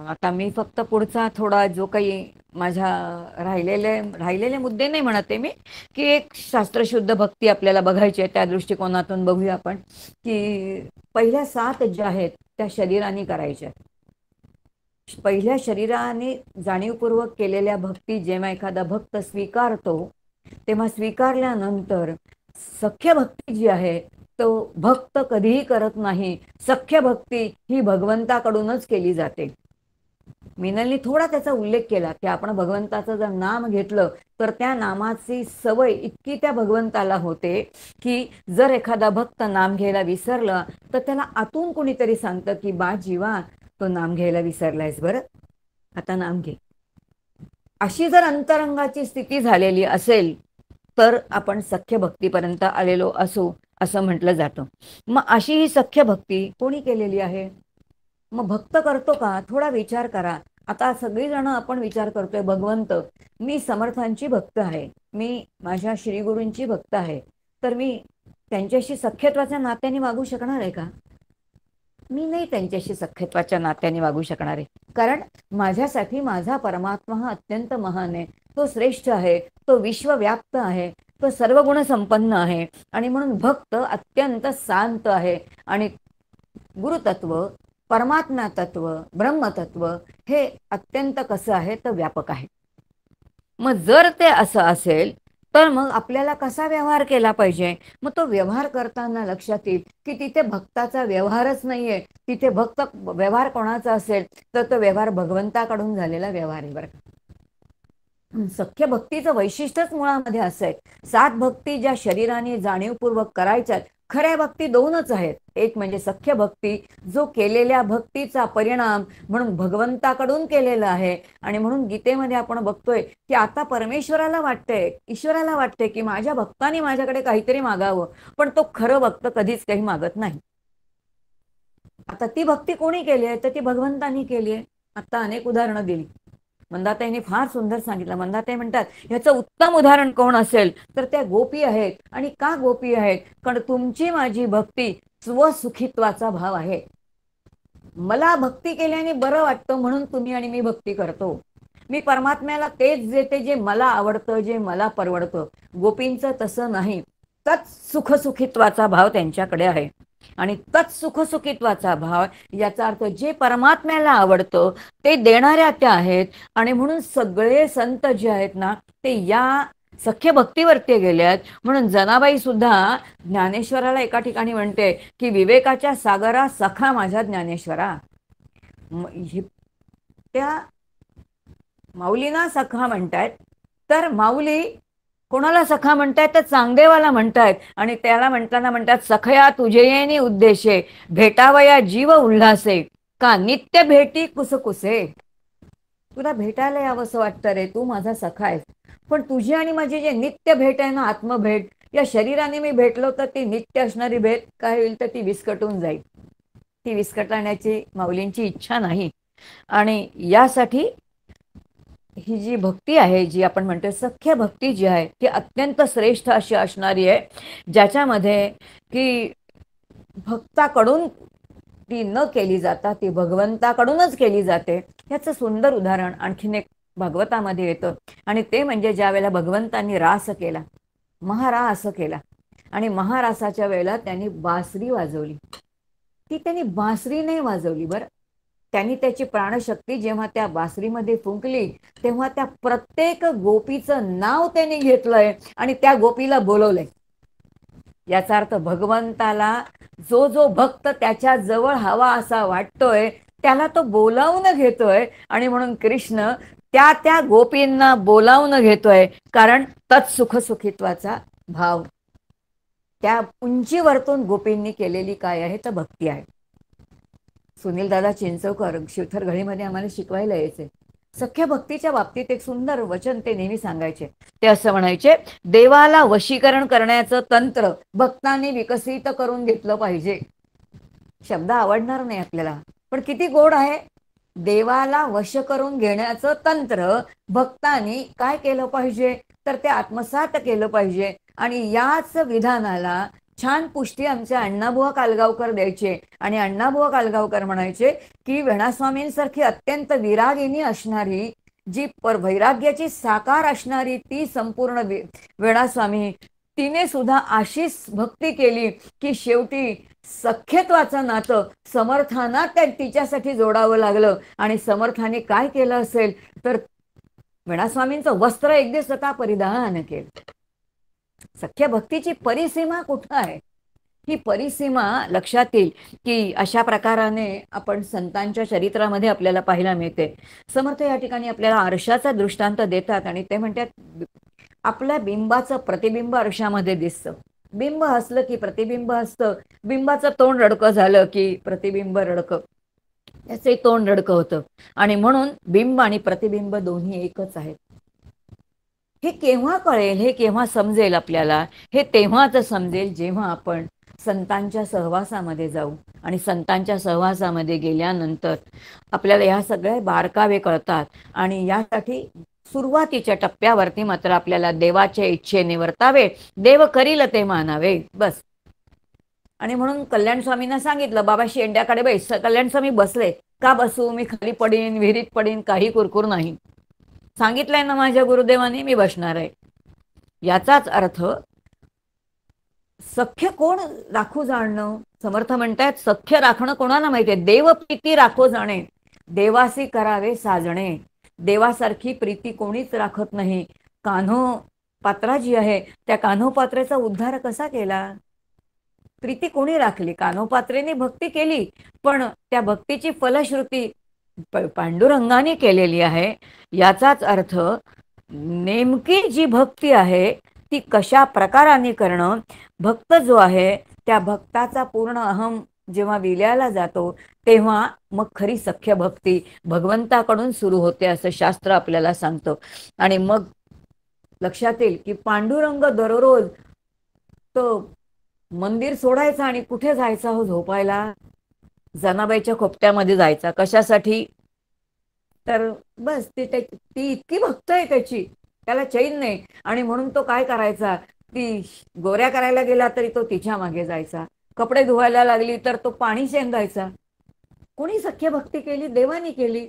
आता मी फक्त पुढचा थोडा जो काही माझ्या राहिलेले मुद्दे नाही म्हणते मी, की एक शास्त्रशुद्ध भक्ती आपल्याला बघायची आहे त्या दृष्टिकोनातून बघूया आपण. की पहिल्या 7 ज्या आहेत त्या शरीराने करायच्या. पहिल्या शरीराने जाणीवपूर्वक केलेल्या भक्ती जेव्हा एखादा भक्त स्वीकारतो, तेव्हा स्वीकारल्यानंतर सख्य भक्ती जी आहे तो भक्त कधीही करत नाही. सख्य भक्ती ही भगवंताकडूनच केली जाते. मीनलनी थोडा त्याचा उल्लेख केला की आपण भगवंताचं जर नाम घेतलं तर त्या नामाची सवय इतकी त्या भगवंताला होते की जर एखादा भक्त नाम घ्यायला विसरला तर त्याला आतून कोणीतरी सांगतं की बा जीवा, तो नाम घ्यायला विसरलायस, बरं आता नाम घे. अशी जर अंतरंगाची स्थिती झालेली असेल तर आपण सख्य भक्तीपर्यंत आलेलो असू असं म्हटलं जातं. मग अशी ही सख्य भक्ती कोणी केलेली आहे? मग भक्त करतो का? थोडा विचार करा. आता सगळीजण आपण विचार करतोय, भगवंत मी समर्थांची भक्त आहे, मी माझ्या श्रीगुरूंची भक्त आहे, तर मी त्यांच्याशी सख्यत्वाच्या नात्याने वागू शकणार आहे का? मी नाही त्यांच्याशी सख्यत्वाच्या नात्याने वागू शकणार आहे. कारण माझ्यासाठी माझा परमात्मा हा अत्यंत महान आहे, तो श्रेष्ठ आहे, तो विश्वव्याप्त आहे, तो सर्व गुण संपन्न आहे. आणि म्हणून भक्त अत्यंत शांत आहे. आणि गुरुतत्व, परमात्मा तत्व, ब्रह्मतत्व हे अत्यंत कसं आहे तर व्यापक आहे. मग जर ते असं असेल तर मग आपल्याला कसा व्यवहार केला पाहिजे? मग तो व्यवहार करताना लक्षात येईल की तिथे भक्ताचा व्यवहारच नाहीये. तिथे भक्त व्यवहार कोणाचा असेल तर तो व्यवहार भगवंताकडून झालेला व्यवहार आहे बरं. सख्य भक्तीचं वैशिष्ट्यच मुळामध्ये असं आहे. 7 भक्ती ज्या शरीराने जाणीवपूर्वक करायच्यात, खऱ्या भक्ती 2च आहेत. एक म्हणजे सख्य भक्ती, जो केलेल्या भक्तीचा परिणाम म्हणून भगवंताकडून केलेला आहे. आणि म्हणून गीतेमध्ये आपण बघतोय की आता परमेश्वराला वाटतंय, ईश्वराला वाटतंय की माझ्या भक्तांनी माझ्याकडे काहीतरी मागावं, पण तो खरं भक्त कधीच काही मागत नाही. आता ती भक्ती कोणी केली आहे तर ती भगवंतांनी केली आहे. आता अनेक उदाहरणं दिली. मंदाताईने फार सुंदर सांगितलं. मंदाताई म्हणतात ह्याचं उत्तम उदाहरण कोण असेल तर त्या गोपी आहेत. आणि का गोपी आहेत? कारण तुमची माझी भक्ती स्वसुखित्वाचा भाव आहे. मला भक्ती केल्याने बरं वाटतं म्हणून तुम्ही आणि मी भक्ती करतो. मी परमात्म्याला तेच देते जे मला आवडतं, जे मला परवडतं. गोपींचं तसं नाही. तत्सुखसुखित्वाचा भाव त्यांच्याकडे आहे. आणि तत्सुखसुखित्वाचा भाव याचा अर्थ जे परमात्म्याला आवडतं ते देणाऱ्या त्या आहेत. आणि म्हणून सगळे संत जे आहेत ना ते या सख्य भक्तीवरती गेले आहेत. म्हणून जनाबाई सुद्धा ज्ञानेश्वराला एका ठिकाणी म्हणते की विवेकाच्या सागरा सखा माझ्या ज्ञानेश्वरा. त्या माऊलींना सखा म्हणतायत. तर माऊली कोणाला सखा म्हणतायत तर चांगदेवाला म्हणतायत. आणि त्याला म्हणताना म्हणतात सखया तुझे येणी उद्देशे, भेटावया जीव उल्हासे, का नित्य भेटी कुसकुसे. तुला भेटायला यावंसं वाटतं रे, तू माझा सखा आहेस, पण तुझी आणि माझी जे नित्य भेट आहे ना, आत्मभेट, या शरीराने मी भेटलो तर ती नित्य असणारी भेट काय होईल तर ती विस्कटून जाईल. ती विस्कटण्याची माऊलींची इच्छा नाही. आणि यासाठी ही जी भक्ती आहे, जी आपण म्हणतो सख्य भक्ती जी आहे, ती अत्यंत श्रेष्ठ अशी असणारी आहे, ज्याच्यामध्ये की भक्ताकडून ती न केली जाता ती भगवंताकडूनच केली जाते. याचं सुंदर उदाहरण आणखीन एक भागवतामध्ये येतं, आणि ते म्हणजे ज्या वेळेला भगवंतांनी रास केला, महारास केला, आणि महारासाच्या वेळेला त्यांनी बासरी वाजवली. ती त्यांनी बासरी नाही वाजवली बरं, त्यांनी त्याची प्राणशक्ती जेव्हा त्या बासरीमध्ये फुंकली, तेव्हा त्या प्रत्येक गोपीचं नाव त्यांनी घेतलंय आणि त्या गोपीला बोलवलंय. याचा अर्थ भगवंताला जो जो भक्त त्याच्या जवळ हवा असा वाटतोय त्याला तो बोलावून घेतोय, आणि म्हणून कृष्ण त्या त्या गोपींना बोलावून घेतोय, कारण तत्सुखसुखित्वाचा भाव त्या उंचीवरतून गोपींनी केलेली काय आहे तर भक्ती आहे. सुनील दादा चिंचवकर शिवथर घळीमध्ये आम्हाला शिकवायला यायचे. सख्य भक्तीच्या बाबतीत एक सुंदर वचन ते नेहमी सांगायचे. ते असं म्हणायचे, देवाला वशीकरण करण्याचं तंत्र भक्तांनी विकसित करून घेतलं पाहिजे. शब्द आवडणार नाही आपल्याला, पण किती गोड आहे. देवाला वश करून घेण्याचं तंत्र भक्तांनी काय केलं पाहिजे तर ते आत्मसात केलं पाहिजे. आणि याच विधानाला छान पुष्टी आमचे अण्णाबुवा कालगावकर द्यायचे. आणि अण्णाबुवा कालगावकर म्हणायचे की वेणास्वामींसारखी अत्यंत विरागिनी असणारी, जी वैराग्याची साकार असणारी ती संपूर्ण वेणास्वामी, तिने सुद्धा अशीच भक्ती केली की शेवटी सख्यत्वाचं नातं समर्थांना तिच्यासाठी जोडावं लागलं. आणि समर्थाने काय केलं असेल तर वेणास्वामींचं वस्त्र एक दिवस स्वतः परिधान केलं. सख्य भक्तीची परिसीमा कुठं आहे, ही परिसीमा लक्षात येईल की अशा प्रकाराने आपण संतांच्या चरित्रामध्ये आपल्याला पाहायला मिळते. समर्थ या ठिकाणी आपल्याला आरशाचा दृष्टांत देतात आणि ते म्हणतात आपल्या बिंबाचं प्रतिबिंब आरशामध्ये दिसतं. बिंब हसलं की प्रतिबिंब हसतं, बिंबाचं तोंड रडकं झालं की प्रतिबिंब रडकं, याचे तोंड रडकं होतं. आणि म्हणून बिंब आणि प्रतिबिंब दोन्ही एकच आहेत. हे केव्हा कळेल, हे केव्हा समजेल आपल्याला, हे तेव्हाच समजेल जेव्हा आपण संतांच्या सहवासामध्ये जाऊ. आणि संतांच्या सहवासामध्ये गेल्यानंतर आपल्याला ह्या सगळे बारकावे कळतात. आणि यासाठी सुरुवातीच्या टप्प्यावरती मात्र आपल्याला देवाच्या इच्छेने वर्तावे, देव करील ते मानावे, बस. आणि म्हणून कल्याण स्वामींना सांगितलं, बाबा शेंड्याकडे बैस. कल्याण स्वामी बसले. का बसू, मी खाली पडीन, विहिरीत पडीन, काही कुरकुर नाही. सांगितलंय ना माझ्या गुरुदेवाने, मी बसणार आहे. याचाच अर्थ सख्य कोण राखू जाणं. समर्थ म्हणतात सख्य राखणं कोणाला माहितीये, देवप्रीती राखो जाणे, देवासी करावे साजणे. देवासारखी प्रीती कोणीच राखत नाही. कान्होपात्रा जी आहे त्या कान्होपात्रेचा उद्धार कसा केला, प्रीती कोणी राखली, कान्होपात्रेने भक्ती केली, पण त्या भक्तीची फलश्रुती पांडुरंगाने केलेली आहे. याचाच अर्थ नेमकी जी भक्ती आहे ती कशा प्रकाराने करणं, भक्त जो आहे त्या भक्ताचा पूर्ण अहम जेव्हा विल्याला जातो तेव्हा मग खरी सख्य भक्ती भगवंताकडून सुरू होते असं शास्त्र आपल्याला सांगतं. आणि मग लक्षात येईल की पांडुरंग दररोज तो मंदिर सोडायचा आणि कुठे जायचा हो, झोपायला. जनाबाईच्या खोपट्यामध्ये जायचा. कशासाठी तर बस ती इतकी भक्त आहे त्याची, त्याला चैन नाही. आणि म्हणून तो काय करायचा, ती गोऱ्या करायला गेला तरी तो तिच्या मागे जायचा, कपडे धुवायला लागली तर तो पाणी शेंदायचा. कोणी सख्य भक्ती केली, देवानी केली,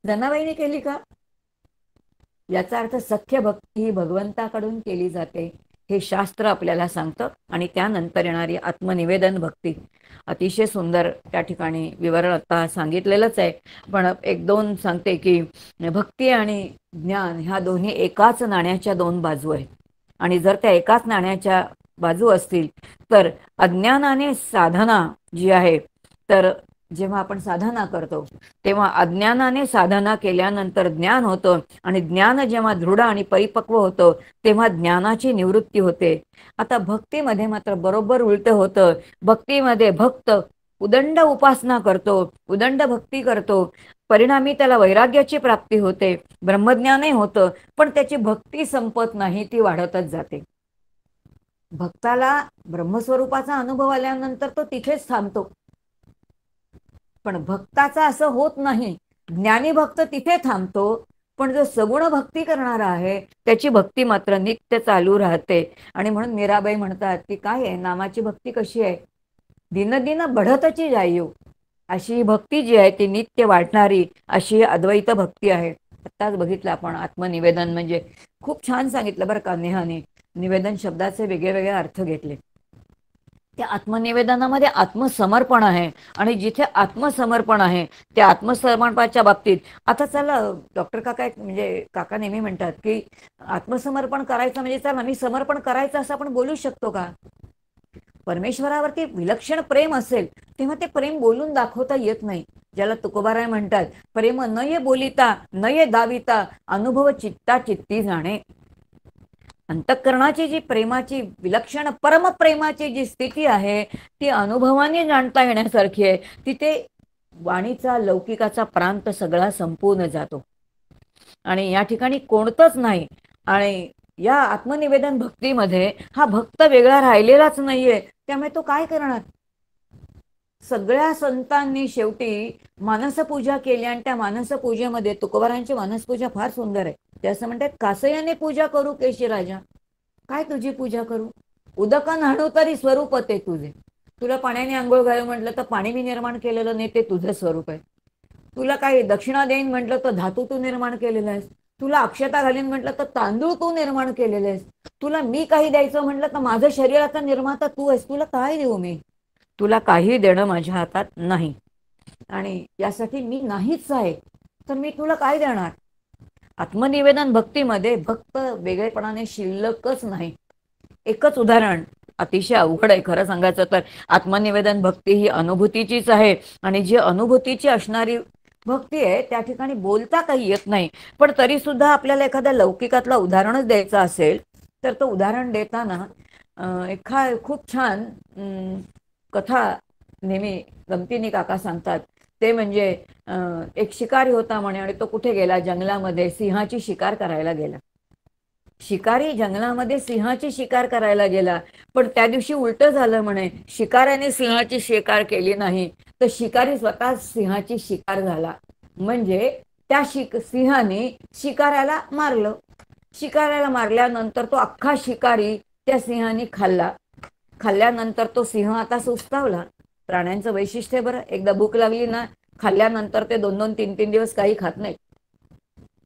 जनाबाईने केली का. याचा अर्थ सख्य भक्ती ही भगवंताकडून केली जाते हे शास्त्र आपल्याला सांगतं. आणि त्यानंतर येणारी आत्मनिवेदन भक्ती अतिशय सुंदर त्या ठिकाणी विवरण आता सांगितलेलंच आहे, पण एक दोन सांगते की भक्ती आणि ज्ञान ह्या दोन्ही एकाच नाण्याच्या दोन बाजू आहेत. आणि जर त्या एकाच नाण्याच्या बाजू असतील तर अज्ञानाने साधना जी आहे, तर जेव्हा आपण साधना करतो तेव्हा अज्ञानाने साधना केल्यानंतर ज्ञान होतं. आणि ज्ञान जेव्हा दृढ आणि परिपक्व होतं तेव्हा ज्ञानाची निवृत्ती होते. आता भक्तीमध्ये मात्र बरोबर उलटं होतं. भक्तीमध्ये भक्त उदंड उपासना करतो, उदंड भक्ती करतो, परिणामी त्याला वैराग्याची प्राप्ती होते, ब्रह्मज्ञानही होतं, पण त्याची भक्ती संपत नाही, ती वाढतच जाते. भक्ताला ब्रह्मस्वरूपाचा अनुभव आल्यानंतर तो तिथेच थांबतो, पण भक्ताचा असं होत नाही. ज्ञानी भक्त तिथे थांबतो, पण जो सगुण भक्ती करणारा आहे त्याची भक्ती मात्र नित्य चालू राहते. आणि म्हणून मीराबाई म्हणतात की काय आहे, नामाची भक्ती कशी आहे, दिन दिन बढतची जाईयो, अशी भक्ती जी आहे ती नित्य वाढणारी अशी अद्वैत भक्ती आहे. आत्ताच बघितलं आपण आत्मनिवेदन म्हणजे खूप छान सांगितलं बरं का नेहाने. निवेदन शब्दाचे वेगळे वेगळे अर्थ घेतले. त्या आत्मनिवेदनामध्ये आत्मसमर्पण आहे, आणि जिथे आत्मसमर्पण आहे त्या आत्मसमर्पणाच्या बाबतीत आता चला डॉक्टर काका म्हणजे काका नेहमी म्हणतात की आत्मसमर्पण करायचं म्हणजे चला मी समर्पण करायचं असं आपण बोलू शकतो का? परमेश्वरावरती विलक्षण प्रेम असेल तेव्हा ते प्रेम बोलून दाखवता येत नाही. ज्याला तुकोबाराय म्हणतात, प्रेम न ये बोलिता न ये दाविता, अनुभव चित्ता चित्ती जाणे. अंतःकरणाची जी प्रेमाची विलक्षण परमप्रेमाची जी स्थिती आहे ती अनुभवाने जाणता येण्यासारखी आहे. तिथे वाणीचा लौकिकाचा प्रांत सगळा संपूर्ण जातो आणि या ठिकाणी कोणतंच नाही. आणि या आत्मनिवेदन भक्तीमध्ये हा भक्त वेगळा राहिलेलाच नाहीये. त्यामुळे तो काय करणार? सगळ्या संतांनी शेवटी मानसपूजा केली, आणि त्या मानसपूजेमध्ये तुकोबारांची मानसपूजा फार सुंदर आहे. ते असं म्हणतात, कासयाने पूजा करू केशी राजा, काय तुझी पूजा करू, उदका न्हाणू तरी स्वरूप ते तुझे. तुला पाण्याने आंघोळ घालू म्हटलं तर पाणी मी निर्माण केलेलं नाही, ते तुझं स्वरूप आहे. तुला काही दक्षिणा देईन म्हटलं तर धातू तू निर्माण केलेला आहेस. तुला अक्षता घालीन म्हटलं तर तांदूळ तू निर्माण केलेले आहेस. तुला मी काही द्यायचं म्हटलं तर माझं शरीराचा निर्माता तू आहेस. तुला काय देऊ मी? तुला काही देणं माझ्या हातात नाही, आणि यासाठी मी नाहीच आहे, तर मी तुला काय देणार? आत्मनिवेदन भक्तीमध्ये भक्त वेगळेपणाने शिल्लकच नाही. एकच उदाहरण अतिशय अवघड आहे खरं सांगायचं तर. आत्मनिवेदन भक्ती ही अनुभूतीचीच आहे, आणि जी अनुभूतीची असणारी भक्ती आहे त्या ठिकाणी बोलता काही येत नाही. पण तरी सुद्धा आपल्याला एखाद्या लौकिकातलं उदाहरणच द्यायचं असेल तर तो उदाहरण देताना खूप छान कथा नेहमी गमतीने काका सांगतात. ते म्हणजे एक शिकारी होता म्हणे, आणि तो कुठे गेला? जंगलामध्ये सिंहाची शिकार करायला गेला. शिकारी जंगलामध्ये सिंहाची शिकार करायला गेला, पण त्या दिवशी उलट झालं म्हणे. शिकाऱ्याने सिंहाची शिकार केली नाही, तर शिकारी स्वतः सिंहाची शिकार झाला. म्हणजे त्या सिंहाने शिकाऱ्याला मारलं. शिकाऱ्याला मारल्यानंतर तो अख्खा शिकारी त्या सिंहाने खाल्ला. खाल्ल्यानंतर तो सिंह आता सुस्तावला. प्राण्यांचं वैशिष्ट्य बरं, एकदा भूक लागली ना, खाल्ल्यानंतर ते 2-2, 3-3 दिवस काही खात नाही.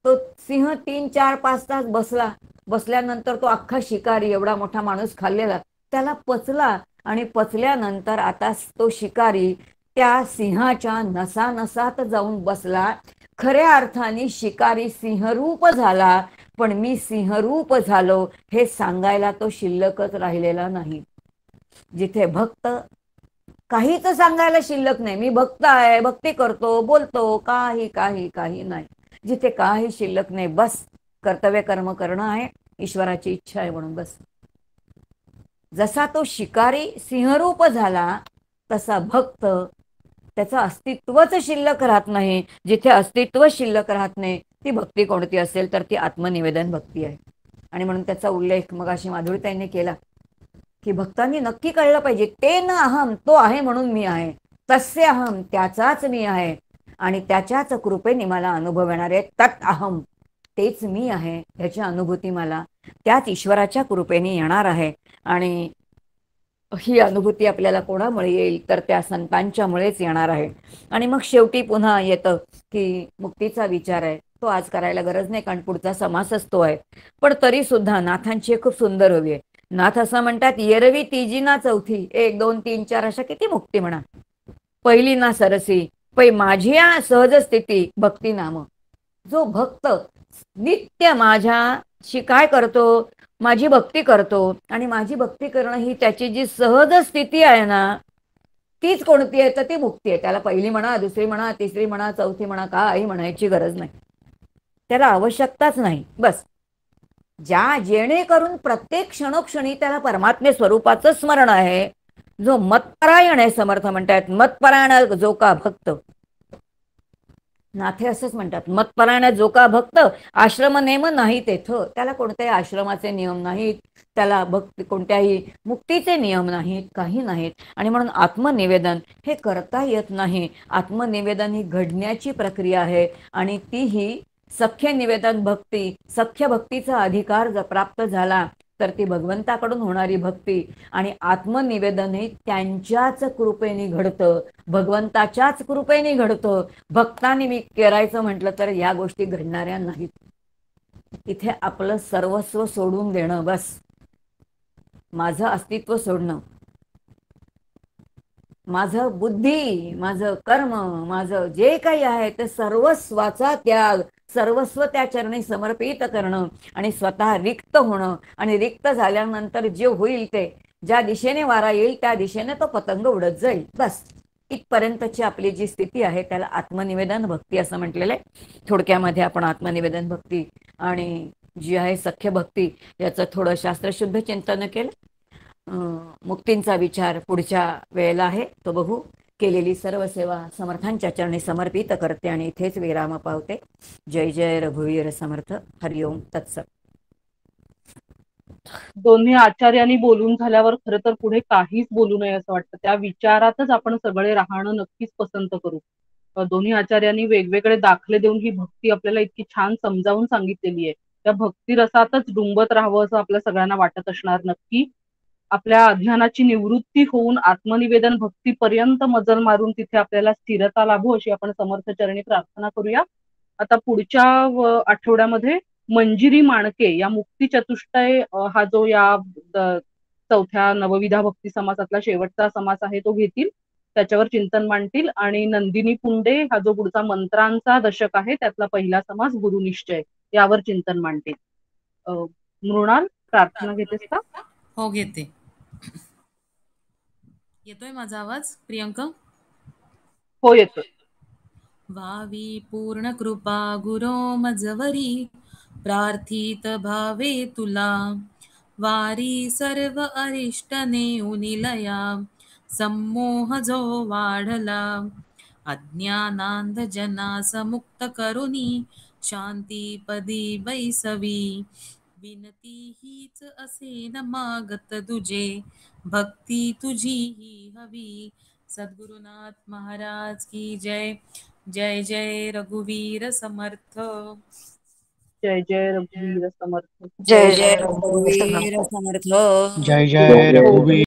तो सिंह 3, 4, 5 तास बसला. बसल्यानंतर तो अख्खा शिकारी, एवढा मोठा माणूस खाल्लेला, त्याला पचला. आणि पचल्यानंतर आता तो शिकारी त्या सिंहाच्या नसानसात जाऊन बसला. खऱ्या अर्थाने शिकारी सिंहरूप झाला, पण मी सिंहरूप झालो हे सांगायला तो शिल्लकच राहिलेला नाही. जिथे भक्त काहीच सांगायला शिल्लक नाही, मी भक्त आहे, भक्ती करतो, बोलतो, काही काही काही नाही, जिथे काही शिल्लक नाही, बस कर्तव्य कर्म करणं आहे, ईश्वराची इच्छा आहे म्हणून बस. जसा तो शिकारी सिंहरूप झाला तसा भक्त त्याचं अस्तित्वच शिल्लक राहत नाही. जिथे अस्तित्व शिल्लक राहत नाही ती भक्ती कोणती असेल तर ती आत्मनिवेदन भक्ती आहे. आणि म्हणून त्याचा उल्लेख मगाशी माधुरीताईंनी केला की भक्तांनी नक्की कळलं पाहिजे, ते न अहम, तो आहे म्हणून मी आहे, तस्य अहम, त्याचाच मी आहे, आणि त्याच्याच कृपेने मला अनुभव येणार आहे. तत् अहम, तेच मी आहे, याची अनुभूती मला त्याच ईश्वराच्या कृपेने येणार आहे. आणि ही अनुभूती आपल्याला कोणामुळे येईल तर त्या संतांच्यामुळेच येणार आहे. आणि मग शेवटी पुन्हा येतं की मुक्तीचा विचार आहे, तो आज करायला गरज नाही कारण पुढचा समासच तो आहे. पण तरी सुद्धा नाथांची खूप सुंदर हवी आहे. नाथ असं म्हणतात, येरवी तिजी ना चौथी, 1, 2, 3, 4 अशा किती मुक्ती म्हणा. पहिली ना सरसी, पै माझी सहज स्थिती भक्ती नाम. जो भक्त नित्य माझ्याशी काय करतो, माझी भक्ती करतो, आणि माझी भक्ती करणं ही त्याची जी सहज स्थिती आहे ना, तीच कोणती आहे तर ती मुक्ती आहे. त्याला पहिली म्हणा, दुसरी म्हणा, तिसरी म्हणा, चौथी म्हणा, काही म्हणायची गरज नाही, त्याला आवश्यकताच नाही. बस जेणेकरून प्रत्येक क्षणोक्षणी त्याला परमात्मे स्वरूपाचं स्मरण आहे, जो मतपरायण आहे, समर्थ म्हणतात मतपरायण जो का भक्त, नाथे असंच म्हणतात, मतपरायण जो का भक्त आश्रम नेम नाही तेथ. त्याला कोणत्याही आश्रमाचे नियम नाहीत, त्याला भक्ती कोणत्याही मुक्तीचे नियम नाहीत, काही नाहीत. आणि म्हणून आत्मनिवेदन हे करता येत नाही. आत्मनिवेदन ही घडण्याची प्रक्रिया आहे आणि तीही सख्य निवेदन भक्ती, सख्य भक्तीचा अधिकार जर प्राप्त झाला तर ती भगवंताकडून होणारी भक्ती. आणि आत्मनिवेदन हे त्यांच्याच कृपेने घडतं, भगवंताच्याच कृपेने घडतं. भक्तांनी मी करायचं म्हटलं तर या गोष्टी घडणाऱ्या नाहीत. इथे आपलं सर्वस्व सोडून देणं, बस माझं अस्तित्व सोडणं, माझं बुद्धी, माझं कर्म, माझं जे काही आहे ते सर्वस्वाचा त्याग, सर्वस्व त्या चरणी समर्पित करणं आणि स्वतः रिक्त होणं. आणि रिक्त झाल्यानंतर जे होईल ते, ज्या दिशेने वारा येईल त्या दिशेने तो पतंग उडत जाईल. बस इथपर्यंतची आपली जी स्थिती आहे त्याला आत्मनिवेदन भक्ती असं म्हटलेलं आहे. थोडक्यामध्ये आपण आत्मनिवेदन भक्ती आणि जी आहे सख्य भक्ती याचं थोडं शास्त्रशुद्ध चिंतन केलं. मुक्तींचा विचार पुढच्या वेळेला आहे, तो बघू. केलेली सर्व सेवा समर्थांच्या चरणी समर्पित करते आणि इथेच विराम पावते. जय जय रघुवीर समर्थ. हरिओम तत्सत. दोन्ही आचार्यांनी बोलून झाल्यावर खरं तर पुढे काहीच बोलू नये असं वाटतं. त्या विचारातच आपण सगळे राहणं नक्कीच पसंत करू. दोन्ही आचार्यांनी वेगवेगळे दाखले देऊन ही भक्ती आपल्याला इतकी छान समजावून सांगितलेली आहे. त्या भक्ती रसातच डुंबत राहावं असं आपल्या सगळ्यांना वाटत असणार. नक्की आपल्या अज्ञानाची निवृत्ती होऊन आत्मनिवेदन भक्तीपर्यंत मजल मारून तिथे आपल्याला स्थिरता लाभो अशी आपण समर्थ चरणी प्रार्थना करूया. आता पुढच्या आठवड्यामध्ये मंजिरी माणके या मुक्ती चतुष्टय हा जो या चौथ्या नवविधा भक्ती समासातला शेवटचा समास आहे तो घेतील, त्याच्यावर चिंतन मांडतील. आणि नंदिनी पुंडे हा जो पुढचा मंत्रांचा दशक आहे त्यातला पहिला समास गुरुनिश्चय यावर चिंतन मांडतील. मृणाल, प्रार्थना घेतेस का? हो घेते. येतोय माझा आवाज प्रियंका? हो येतोय. वावी पूर्ण कृपा गुरो मजवरी, प्रार्थित भावे तुला, वारी सर्व अरिष्ट नेऊन निलया, सम्मोह जो वाढला, अज्ञानांध जनास मुक्त करुनी, शांती पदी बैसवी, विनती हीच असे न मागत तुझे, भक्ती तुझी ही हवी. सद्गुरुनाथ महाराज की जय. जय जय रघुवीर समर्थ. जय जय रघुवीर समर्थ. जय जय रघुवीर समर्थ. जय जय रघुवीर